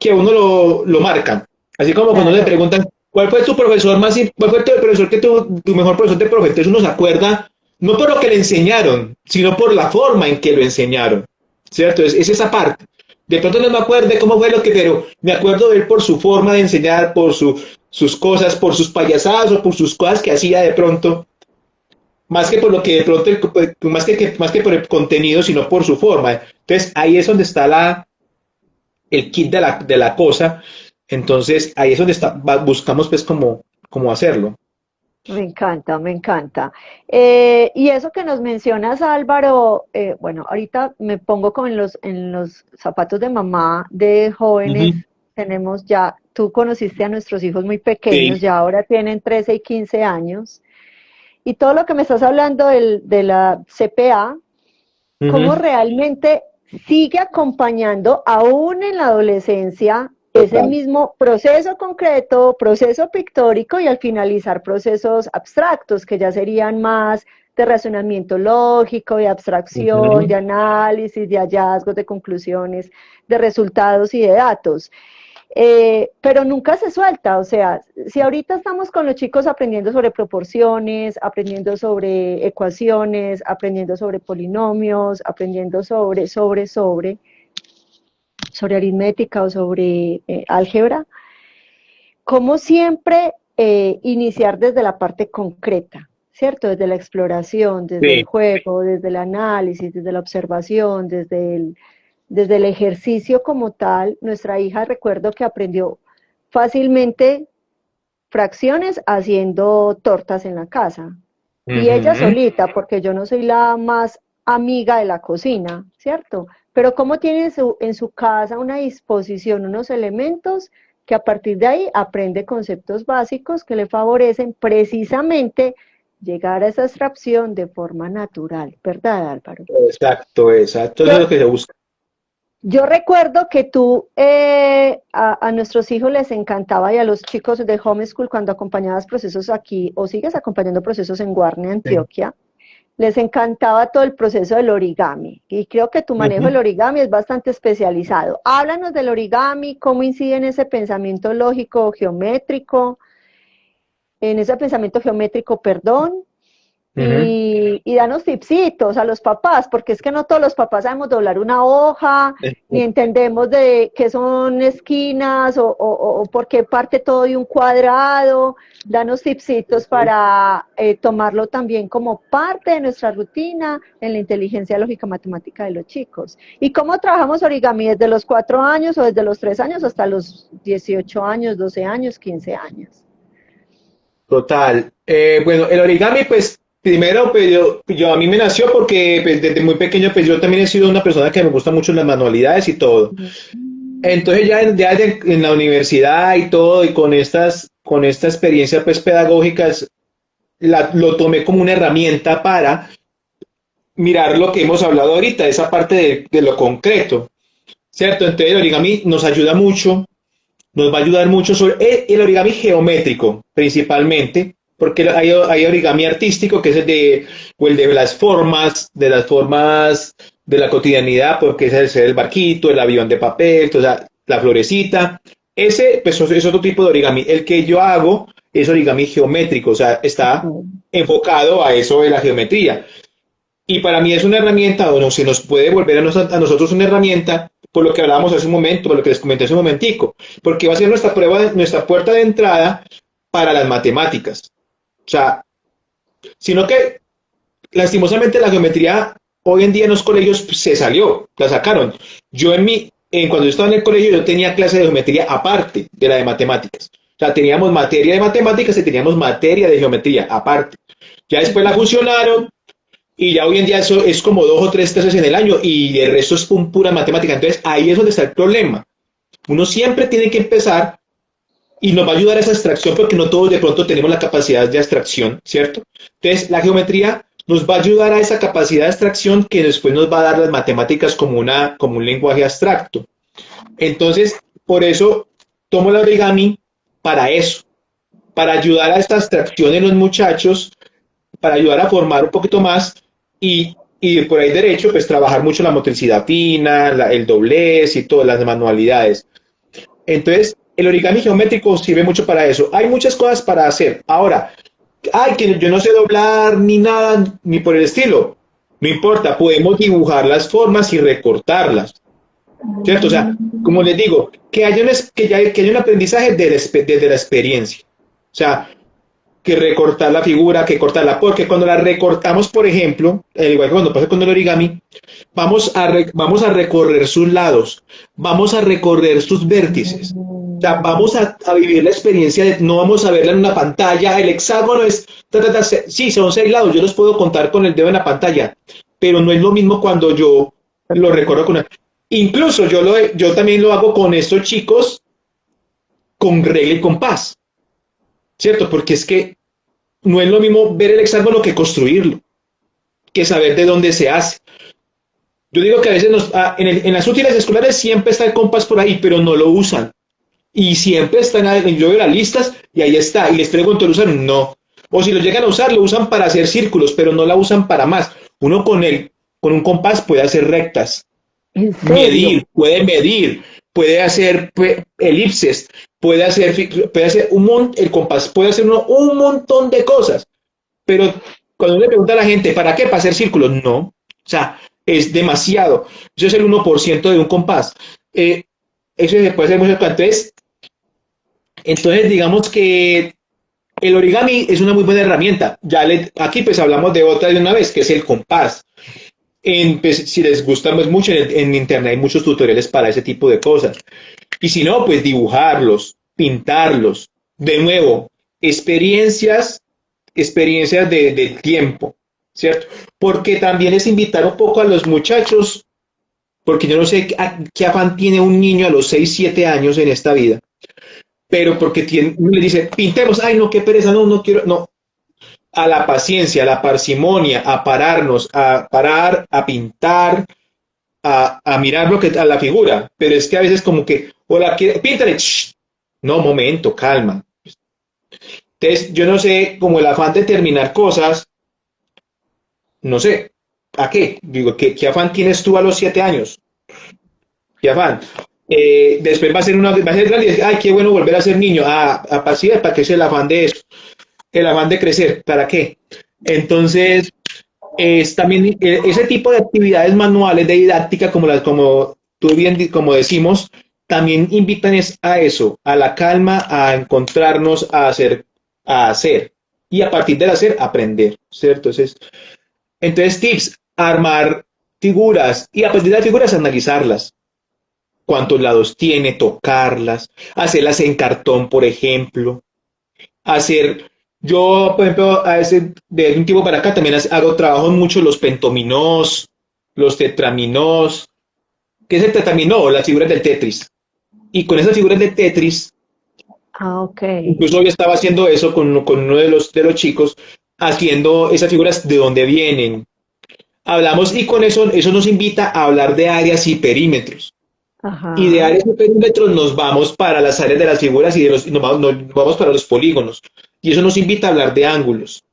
a uno lo marcan. Así como cuando le Claro. preguntan, ¿cuál fue tu profesor más, cuál fue tu profesor que tu mejor profesor de profe? Entonces uno se acuerda, no por lo que le enseñaron, sino por la forma en que lo enseñaron, ¿cierto? Es esa parte. De pronto no me acuerdo de cómo fue lo que, pero me acuerdo de él por su forma de enseñar, por sus cosas, por sus payasadas o por sus cosas que hacía de pronto, más que por lo que de pronto, más que por el contenido, sino por su forma. Entonces ahí es donde está el kit de la cosa. Entonces ahí es donde buscamos pues como hacerlo. Me encanta, me encanta. Y eso que nos mencionas, Álvaro, bueno, ahorita me pongo como en los zapatos de mamá de jóvenes. Ujú. Tenemos ya, tú conociste a nuestros hijos muy Sí. pequeños, ya ahora tienen 13 y 15 años. Y todo lo que me estás hablando de la CPA, cómo Ujú. realmente sigue acompañando aún en la adolescencia ese Total. mismo proceso concreto, proceso pictórico y al finalizar procesos abstractos que ya serían más de razonamiento lógico, de abstracción, de Ujú. análisis, de hallazgos, de conclusiones, de resultados y de datos. Pero nunca se suelta, o sea, si ahorita estamos con los chicos aprendiendo sobre proporciones, aprendiendo sobre ecuaciones, aprendiendo sobre polinomios, aprendiendo sobre aritmética o sobre álgebra, como siempre iniciar desde la parte concreta, ¿cierto? Desde la exploración, desde el Sí. juego, desde el análisis, desde la observación, desde el ejercicio como tal. Nuestra hija recuerdo que aprendió fácilmente fracciones haciendo tortas en la casa. Y ella Ujú. solita, porque yo no soy la más amiga de la cocina, ¿cierto? Pero cómo tiene en su casa una disposición, unos elementos que a partir de ahí aprende conceptos básicos que le favorecen precisamente llegar a esa abstracción de forma natural, ¿verdad, Álvaro? Exacto, exacto. Eso es Yo, lo que se busca. yo recuerdo que tú a nuestros hijos les encantaba y a los chicos de homeschool cuando acompañabas procesos aquí o sigues acompañando procesos en Guarne, Sí. Antioquia, les encantaba todo el proceso del origami y creo que tu manejo del Ujú. origami es bastante especializado. Háblanos del origami, cómo incide en ese pensamiento lógico geométrico, en ese pensamiento geométrico, perdón, Ujú. y danos tipsitos a los papás, porque es que no todos los papás sabemos doblar una hoja, ni entendemos de qué son esquinas o por qué parte todo de un cuadrado. Danos tipsitos para tomarlo también como parte de nuestra rutina en la inteligencia lógica matemática de los chicos. ¿Y cómo trabajamos origami? ¿Desde los 4 años o desde los 3 años hasta los 18 años, 12 años, 15 años? Total. Bueno, el origami, pues, primero, pues, yo a mí me nació porque pues, desde muy pequeño, pues yo también he sido una persona que me gusta mucho las manualidades y todo. Entonces en la universidad y todo, y con esta experiencia pues pedagógicas, lo tomé como una herramienta para mirar lo que hemos hablado ahorita, esa parte de lo concreto, ¿cierto? Entonces el origami nos ayuda mucho, nos va a ayudar mucho sobre el origami geométrico, principalmente, porque hay origami artístico, que es o el de las formas de la cotidianidad, porque es el barquito, el avión de papel, toda la florecita. Ese, pues, es otro tipo de origami. El que yo hago es origami geométrico, o sea, está enfocado a eso de la geometría. Y para mí es una herramienta, o no, se nos puede volver a nosotros una herramienta, por lo que hablábamos hace un momento, por lo que les comenté hace un momentico, porque va a ser nuestra prueba, nuestra puerta de entrada para las matemáticas. O sea, sino que lastimosamente la geometría hoy en día en los colegios pues, se salió, la sacaron. Yo cuando yo estaba en el colegio yo tenía clase de geometría aparte de la de matemáticas. O sea, teníamos materia de matemáticas y teníamos materia de geometría aparte. Ya después la fusionaron y ya hoy en día eso es como 2 o 3 clases en el año y el resto es pura matemática. Entonces ahí es donde está el problema. Uno siempre tiene que empezar y nos va a ayudar a esa abstracción porque no todos de pronto tenemos la capacidad de abstracción, ¿cierto? Entonces la geometría nos va a ayudar a esa capacidad de abstracción que después nos va a dar las matemáticas como un lenguaje abstracto. Entonces, por eso tomo el origami para eso, para ayudar a esta abstracción en los muchachos, para ayudar a formar un poquito más y por ahí derecho, pues trabajar mucho la motricidad fina, el doblez y todas las manualidades. Entonces, el origami geométrico sirve mucho para eso. Hay muchas cosas para hacer. Ahora, que yo no sé doblar ni nada, ni por el estilo. No importa, podemos dibujar las formas y recortarlas. ¿Cierto? O sea, como les digo, que haya un aprendizaje desde la experiencia. O sea, que recortar la figura, que cortarla, porque cuando la recortamos, por ejemplo, igual que cuando pasa con el origami, vamos a recorrer sus lados, vamos a recorrer sus vértices, o sea, vamos a vivir la experiencia, no vamos a verla en una pantalla, el hexágono es, sí, son 6 lados, yo los puedo contar con el dedo en la pantalla, pero no es lo mismo cuando yo lo recorro incluso yo también lo hago con estos chicos con regla y compás. ¿Cierto? Porque es que no es lo mismo ver el hexágono que construirlo, que saber de dónde se hace. Yo digo que a veces en las útiles escolares siempre está el compás por ahí, pero no lo usan. Y siempre están, yo veo las listas y ahí está. Y les pregunto, ¿lo usan? No. O si lo llegan a usar, lo usan para hacer círculos, pero no la usan para más. Uno con un compás puede hacer rectas. ¿En serio? Medir, puede hacer elipses, puede hacer el compás puede hacer un montón de cosas, pero cuando uno le pregunta a la gente, ¿para qué? ¿Para hacer círculos? No, o sea, es demasiado. Eso es el 1% de un compás. Eso se puede hacer mucho. Entonces, digamos que el origami es una muy buena herramienta. Aquí pues hablamos de otra de una vez, que es el compás. Pues, si les gusta pues, mucho, en internet hay muchos tutoriales para ese tipo de cosas. Y si no, pues dibujarlos, pintarlos. De nuevo, experiencias del tiempo, ¿cierto? Porque también es invitar un poco a los muchachos, porque yo no sé qué afán tiene un niño a los 6 7 años en esta vida, pero porque le dice, pintemos, ay no, qué pereza, no, no quiero, no, a la paciencia, a la parsimonia, a pararnos, a parar, a pintar, a mirar a la figura, pero es que a veces como que, hola, píntale, no, momento, calma. Entonces, yo no sé, como el afán de terminar cosas, no sé, ¿a qué? Digo, ¿qué afán tienes tú a los 7 años? ¿Qué afán? Después va a ser grande y decir, ay, qué bueno volver a ser niño. ¿Para qué es el afán de eso? El afán de crecer, ¿para qué? Entonces, es también ese tipo de actividades manuales de didáctica, como tú bien como decimos, también invitan a eso, a la calma, a encontrarnos, a hacer y a partir del hacer aprender, ¿cierto? Entonces tips, armar figuras y a partir de las figuras analizarlas, cuántos lados tiene, tocarlas, hacerlas en cartón, por ejemplo, yo, por ejemplo, a veces de un tiempo para acá también trabajo mucho los pentominós, los tetraminós. ¿Qué es el tetraminó? Las figuras del Tetris. Y con esas figuras de Tetris, Ok. incluso yo estaba haciendo eso con uno de los chicos, haciendo esas figuras de dónde vienen. Hablamos y con eso nos invita a hablar de áreas y perímetros. Y de Ajá. áreas y perímetros nos vamos para las áreas de las figuras y nos vamos para los polígonos. Y eso nos invita a hablar de ángulos.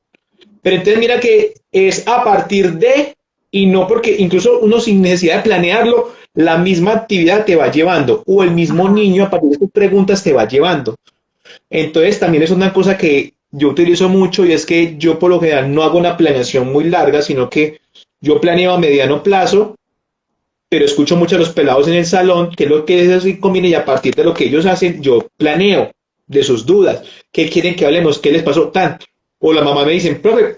Pero entonces mira que es a partir de, y no porque incluso uno sin necesidad de planearlo, la misma actividad te va llevando, o el mismo Ajá. niño a partir de tus preguntas te va llevando. Entonces también es una cosa que yo utilizo mucho y es que yo por lo general no hago una planeación muy larga, sino que yo planeo a mediano plazo, pero escucho mucho a los pelados en el salón, que es lo que ellos conviene y a partir de lo que ellos hacen, yo planeo de sus dudas, qué quieren que hablemos, qué les pasó, tan. O la mamá me dice, profe,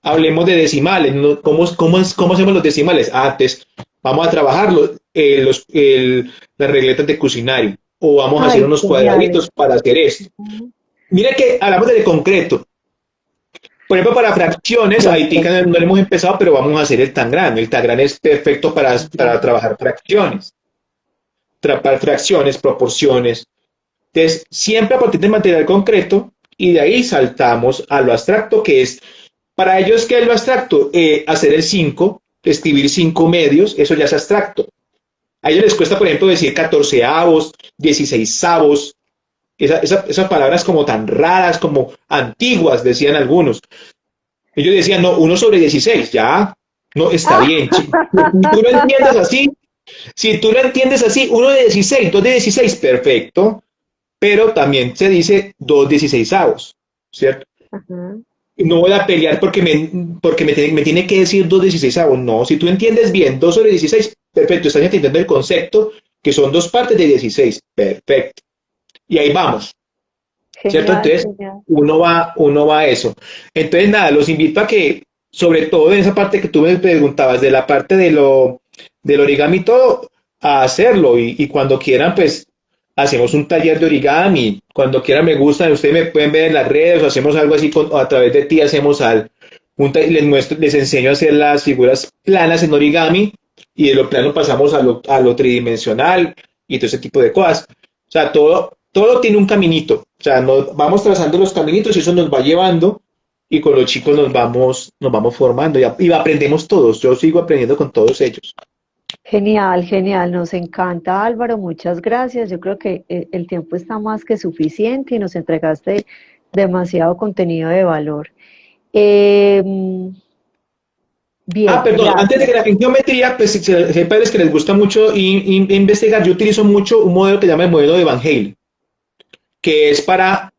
Hablemos de decimales, ¿no? ¿Cómo hacemos los decimales? Antes, vamos a trabajar las regletas de Cusinari o vamos a hacer Ay, unos geniales. cuadraditos para hacer esto. Ujú. Mira que hablamos de concreto. Por ejemplo, para fracciones, ahí Perfecto. no hemos empezado, pero vamos a hacer el Tangram. El Tangram es perfecto para trabajar fracciones, para fracciones, proporciones. Entonces, siempre a partir del material concreto y de ahí saltamos a lo abstracto, que es, para ellos, ¿qué es lo abstracto? Hacer el 5, escribir 5 medios, eso ya es abstracto. A ellos les cuesta, por ejemplo, decir catorceavos, dieciseisavos, esas palabras como tan raras, como antiguas, decían algunos. Ellos decían, no, 1/16, ya, no, está bien. Si tú lo entiendes así, si tú lo entiendes así, 1/16, 2/16, perfecto, pero también se dice 2/16avos, ¿cierto? Ajá. No voy a pelear me tiene que decir 2/16avos, no, si tú entiendes bien 2/16, perfecto, estás entendiendo el concepto, que son dos partes de 16, perfecto, y ahí vamos, ¿cierto? Genial, Entonces, genial. uno va a eso. Entonces, nada, los invito a que, sobre todo en esa parte que tú me preguntabas, de la parte del origami y todo, a hacerlo. Y cuando quieran, pues, hacemos un taller de origami. Cuando quieran, me gustan, ustedes me pueden ver en las redes o hacemos algo así, o a través de ti hacemos les enseño a hacer las figuras planas en origami y de lo plano pasamos a lo tridimensional y todo ese tipo de cosas. O sea, todo tiene un caminito. O sea, vamos trazando los caminitos y eso nos va llevando y con los chicos nos vamos formando y aprendemos todos. Yo sigo aprendiendo con todos ellos. Genial, genial. Nos encanta, Álvaro. Muchas gracias. Yo creo que el tiempo está más que suficiente y nos entregaste demasiado contenido de valor. Eh, bien, Perdón, antes de gracias. que en geometría, pues si hay padres que les gusta mucho investigar, yo utilizo mucho un modelo que se llama el modelo de Van Hale, que es para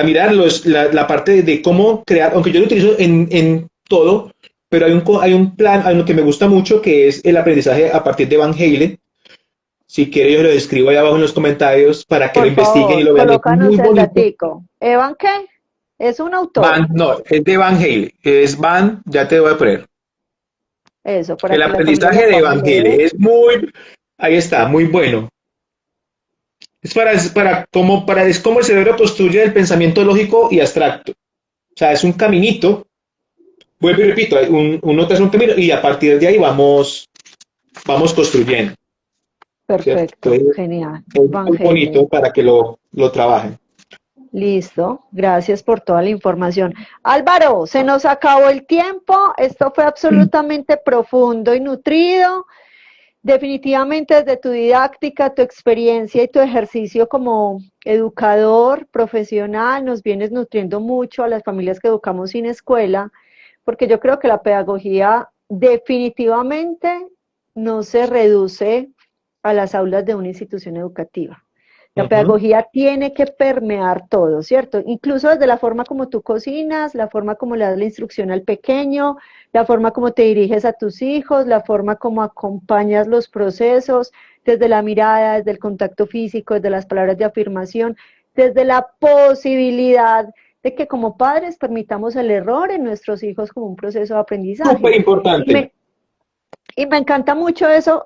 mirar la parte de cómo crear, aunque yo lo utilizo en todo, pero hay un plan, hay uno que me gusta mucho, que es el aprendizaje a partir de Van Halen. Si quiere, yo lo escribo ahí abajo en los comentarios para que lo Por investiguen y favor, lo vean. Es muy colócanos el bonito. datico. ¿Evan qué? Es un autor. No, es de Van Halen. Es Van, ya te voy a poner. Eso, para El que las familias lo aprendizaje de podamos Van leer. Halen ahí está, muy bueno. Es como el cerebro construye el pensamiento lógico y abstracto. O sea, es un caminito. Vuelvo y repito, uno traza un camino y a partir de ahí vamos construyendo, ¿cierto? Perfecto, Entonces, genial. es Van muy bonito Halen. para que lo trabajen. Listo, gracias por toda la información. Álvaro, se nos acabó el tiempo. Esto fue absolutamente profundo y nutrido. Definitivamente desde tu didáctica, tu experiencia y tu ejercicio como educador profesional, nos vienes nutriendo mucho a las familias que educamos sin escuela, porque yo creo que la pedagogía definitivamente no se reduce a las aulas de una institución educativa. La Ujú. pedagogía tiene que permear todo, ¿cierto? Incluso desde la forma como tú cocinas, la forma como le das la instrucción al pequeño, la forma como te diriges a tus hijos, la forma como acompañas los procesos, desde la mirada, desde el contacto físico, desde las palabras de afirmación, desde la posibilidad de que como padres permitamos el error en nuestros hijos como un proceso de Súper aprendizaje. Y importante. me encanta mucho eso,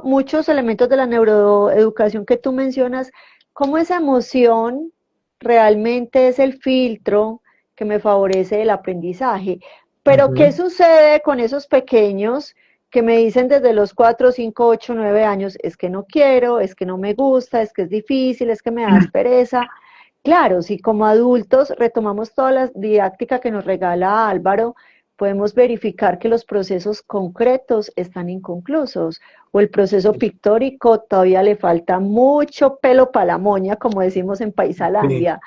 muchos elementos de la neuroeducación que tú mencionas, cómo esa emoción realmente es el filtro que me favorece el aprendizaje. Pero, ¿qué Ujú. sucede con esos pequeños que me dicen desde los 4, 5, 8, 9 años, es que no quiero, es que no me gusta, es que es difícil, es que me da pereza? Claro, si como adultos retomamos toda la didáctica que nos regala Álvaro, podemos verificar que los procesos concretos están inconclusos o el proceso pictórico todavía le falta mucho pelo para la moña, como decimos en Sí. Paisalandia.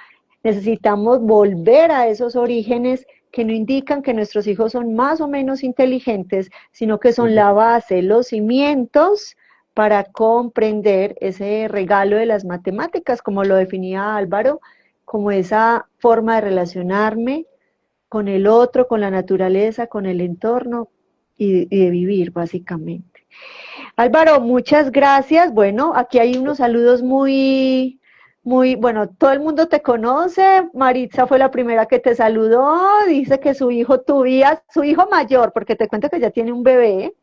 Necesitamos volver a esos orígenes que no indican que nuestros hijos son más o menos inteligentes, sino que son la base, los cimientos para comprender ese regalo de las matemáticas, como lo definía Álvaro, como esa forma de relacionarme con el otro, con la naturaleza, con el entorno y de vivir, básicamente. Álvaro, muchas gracias. Bueno, aquí hay unos saludos muy, muy, bueno, todo el mundo te conoce, Maritza fue la primera que te saludó, dice que su hijo tuvía, su hijo mayor, porque te cuento que ya tiene un bebé,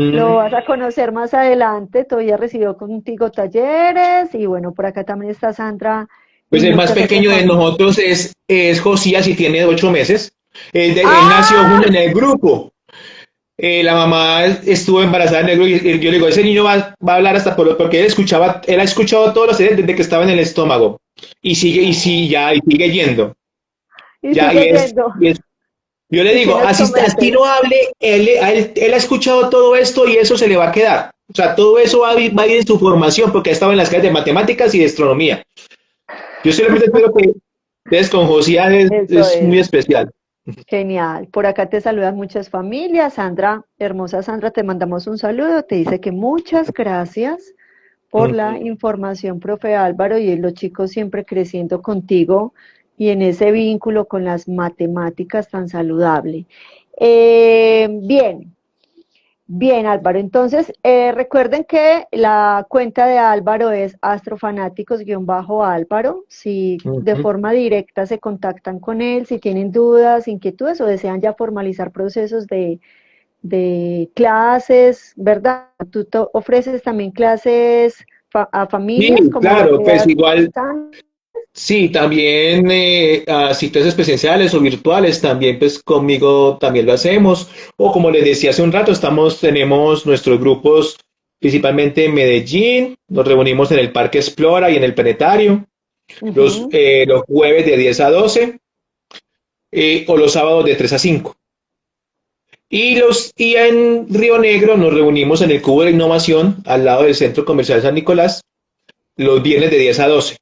lo vas a Mm, conocer más adelante, todavía recibió contigo talleres, y bueno, por acá también está Sandra y pues el más muchas otras pequeño de familias. nosotros es Josías y tiene 8 meses. Él nació ¡Ah! junto en el grupo. La mamá estuvo embarazada en el grupo y yo le digo, ese niño va a hablar hasta porque él ha escuchado todos los CDs desde que estaba en el estómago. Y sigue, y sí, ya, y sigue yendo. Y Ya, sigue yendo, yo le y digo, tienes así promete. no hable, él ha escuchado todo esto y eso se le va a quedar. O sea, todo eso va a ir en su formación porque ha estado en las clases de matemáticas y de astronomía. Yo solamente espero que ustedes con Josías Eso es es. muy especial. Genial. Por acá te saludan muchas familias. Sandra, hermosa Sandra, te mandamos un saludo. Te dice que muchas gracias por la Ujú. información, profe Álvaro, y los chicos siempre creciendo contigo y en ese vínculo con las matemáticas tan saludable. Bien, bien, Álvaro. Entonces, recuerden que la cuenta de Álvaro es astrofanáticos-álvaro. Si de Ujú. forma directa se contactan con él, si tienen dudas, inquietudes o desean ya formalizar procesos de clases, ¿verdad? Tú ofreces también clases a Sí, familias como lo claro, que pues igual, hacen. sí, también asistencias presenciales o virtuales, también pues conmigo también lo hacemos. O como les decía hace un rato, tenemos nuestros grupos principalmente en Medellín, nos reunimos en el Parque Explora y en el Planetario, Ujú. los jueves de 10 a 12 o los sábados de 3 a 5. Y en Río Negro nos reunimos en el Cubo de Innovación, al lado del Centro Comercial San Nicolás, los viernes de 10 a 12.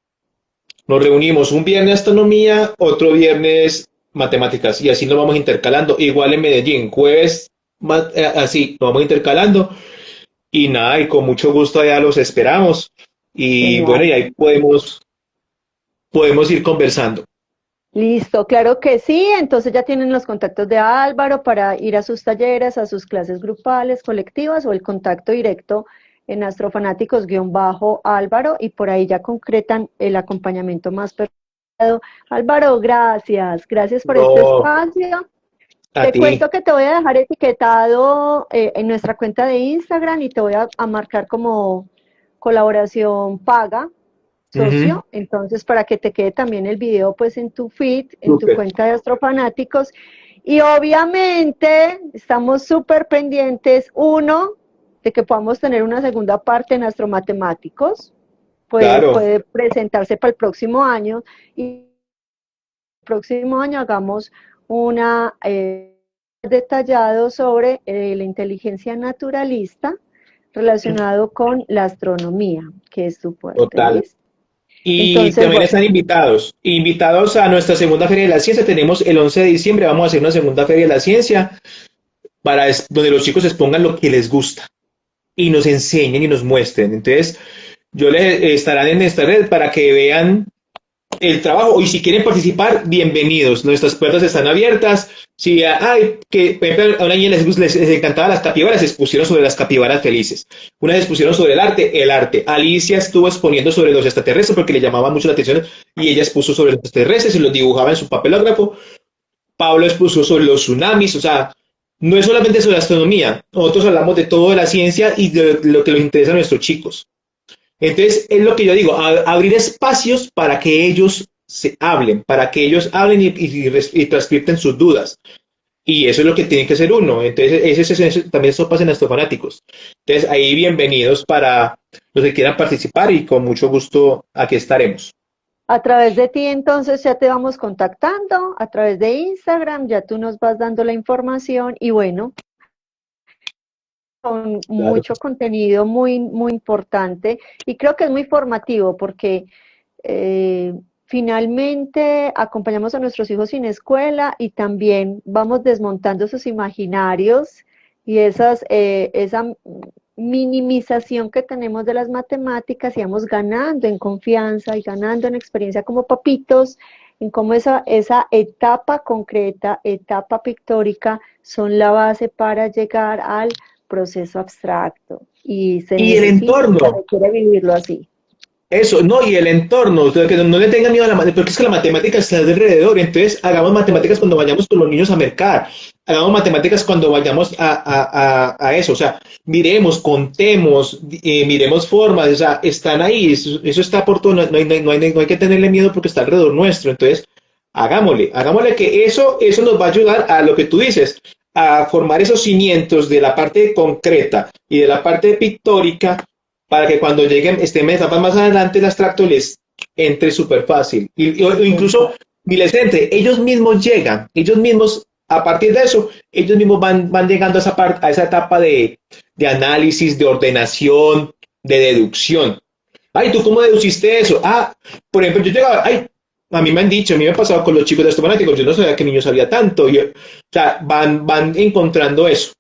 Nos reunimos un viernes astronomía, otro viernes matemáticas, y así nos vamos intercalando. Igual en Medellín, jueves, así, nos vamos intercalando. Y nada, y con mucho gusto allá los esperamos. Y bueno, Genial. y ahí podemos ir conversando. Listo, claro que sí. Entonces ya tienen los contactos de Álvaro para ir a sus talleres, a sus clases grupales, colectivas o el contacto directo en astrofanáticos-álvaro y por ahí ya concretan el acompañamiento más personalizado. Álvaro, gracias. Gracias por este No, espacio. a Te ti. cuento que te voy a dejar etiquetado en nuestra cuenta de Instagram y te voy a marcar como colaboración paga, Ujú. socio, entonces para que te quede también el video pues en tu feed, en tu Súper. cuenta de Astrofanáticos. Y obviamente estamos súper pendientes, uno, de que podamos tener una segunda parte en Astromatemáticos, Claro. puede presentarse para el próximo año y el próximo año hagamos una detallado sobre la inteligencia naturalista relacionado con la astronomía, que es tu fuerte, Total. ¿listo? Y Entonces, también bueno, están invitados a nuestra segunda Feria de la Ciencia. Tenemos el 11 de diciembre, vamos a hacer una segunda Feria de la Ciencia donde los chicos expongan lo que les gusta y nos enseñen y nos muestren. Entonces, yo les estarán en esta red para que vean el trabajo y si quieren participar, bienvenidos. Nuestras puertas están abiertas. Si hay que, por ejemplo, a una niña les encantaban las capibaras, se expusieron sobre las capibaras felices. Una se expusieron sobre el arte, el arte. Alicia estuvo exponiendo sobre los extraterrestres porque le llamaba mucho la atención y ella expuso sobre los extraterrestres y los dibujaba en su papelógrafo. Pablo expuso sobre los tsunamis, o sea, no es solamente sobre astronomía, nosotros hablamos de todo de la ciencia y de lo que les interesa a nuestros chicos. Entonces, es lo que yo digo, abrir espacios para que ellos se hablen, para que ellos hablen y transcripten sus dudas. Y eso es lo que tiene que hacer uno. Entonces, también eso pasa en Astrofanáticos. Entonces, ahí bienvenidos para los que quieran participar y con mucho gusto aquí estaremos. a través de ti entonces ya te vamos contactando, a través de Instagram, ya tú nos vas dando la información y bueno, con Claro. mucho contenido muy, muy importante y creo que es muy formativo porque eh, finalmente acompañamos a nuestros hijos sin escuela y también vamos desmontando esos imaginarios y esa minimización que tenemos de las matemáticas y vamos ganando en confianza y ganando en experiencia como papitos, en cómo esa etapa concreta, etapa pictórica, son la base para llegar al proceso abstracto y se Y el necesita y se entorno, requiere vivirlo así. Eso, no, y el entorno, o sea, que no le tengan miedo a la matemática, porque es que la matemática está alrededor, entonces hagamos matemáticas cuando vayamos con los niños a mercar, hagamos matemáticas cuando vayamos a eso, o sea, miremos, contemos, miremos formas, o sea, están ahí, eso está por todo, no hay que tenerle miedo porque está alrededor nuestro, entonces hagámosle que eso nos va a ayudar a lo que tú dices, a formar esos cimientos de la parte concreta y de la parte pictórica para que cuando lleguen, estén en etapas más adelante, el abstracto les entre súper fácil. O incluso ni les entre, ellos mismos llegan, ellos mismos, a partir de eso, ellos mismos van llegando a a esa etapa de análisis, de ordenación, de deducción. Ay, ¿tú cómo deduciste eso? Ah, por ejemplo, yo llegaba, ay, a mí me han dicho, a mí me ha pasado con los chicos de estos fanáticos, yo no sabía que niños sabía tanto. O sea, van encontrando eso.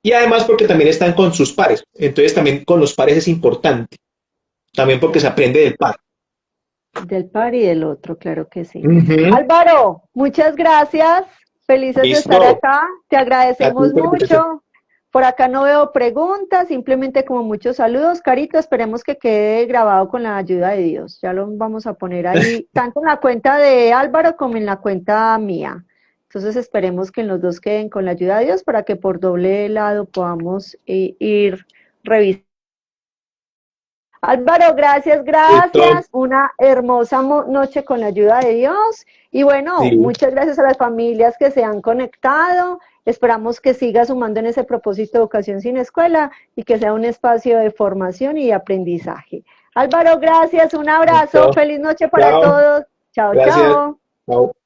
Y además porque también están con sus pares. Entonces también con los pares es importante. También porque se aprende del par. Del par y del otro, claro que sí. Ujú. Álvaro, muchas gracias. Felices de estar Listo. acá. Te A ti agradecemos por la invitación. mucho. Por acá no veo preguntas, simplemente como muchos saludos. Carito, esperemos que quede grabado con la ayuda de Dios. Ya lo vamos a poner ahí, tanto en la cuenta de Álvaro como en la cuenta mía. Entonces esperemos que en los dos queden con la ayuda de Dios para que por doble lado podamos ir revisando. Álvaro, gracias, Listo. gracias. Una hermosa noche con la ayuda de Dios. Y bueno, Sí. muchas gracias a las familias que se han conectado. Esperamos que siga sumando en ese propósito de Educación Sin Escuela y que sea un espacio de formación y de aprendizaje. Álvaro, gracias, un abrazo, Listo. feliz noche para Chao. todos. Chao, Gracias. chao. Chao.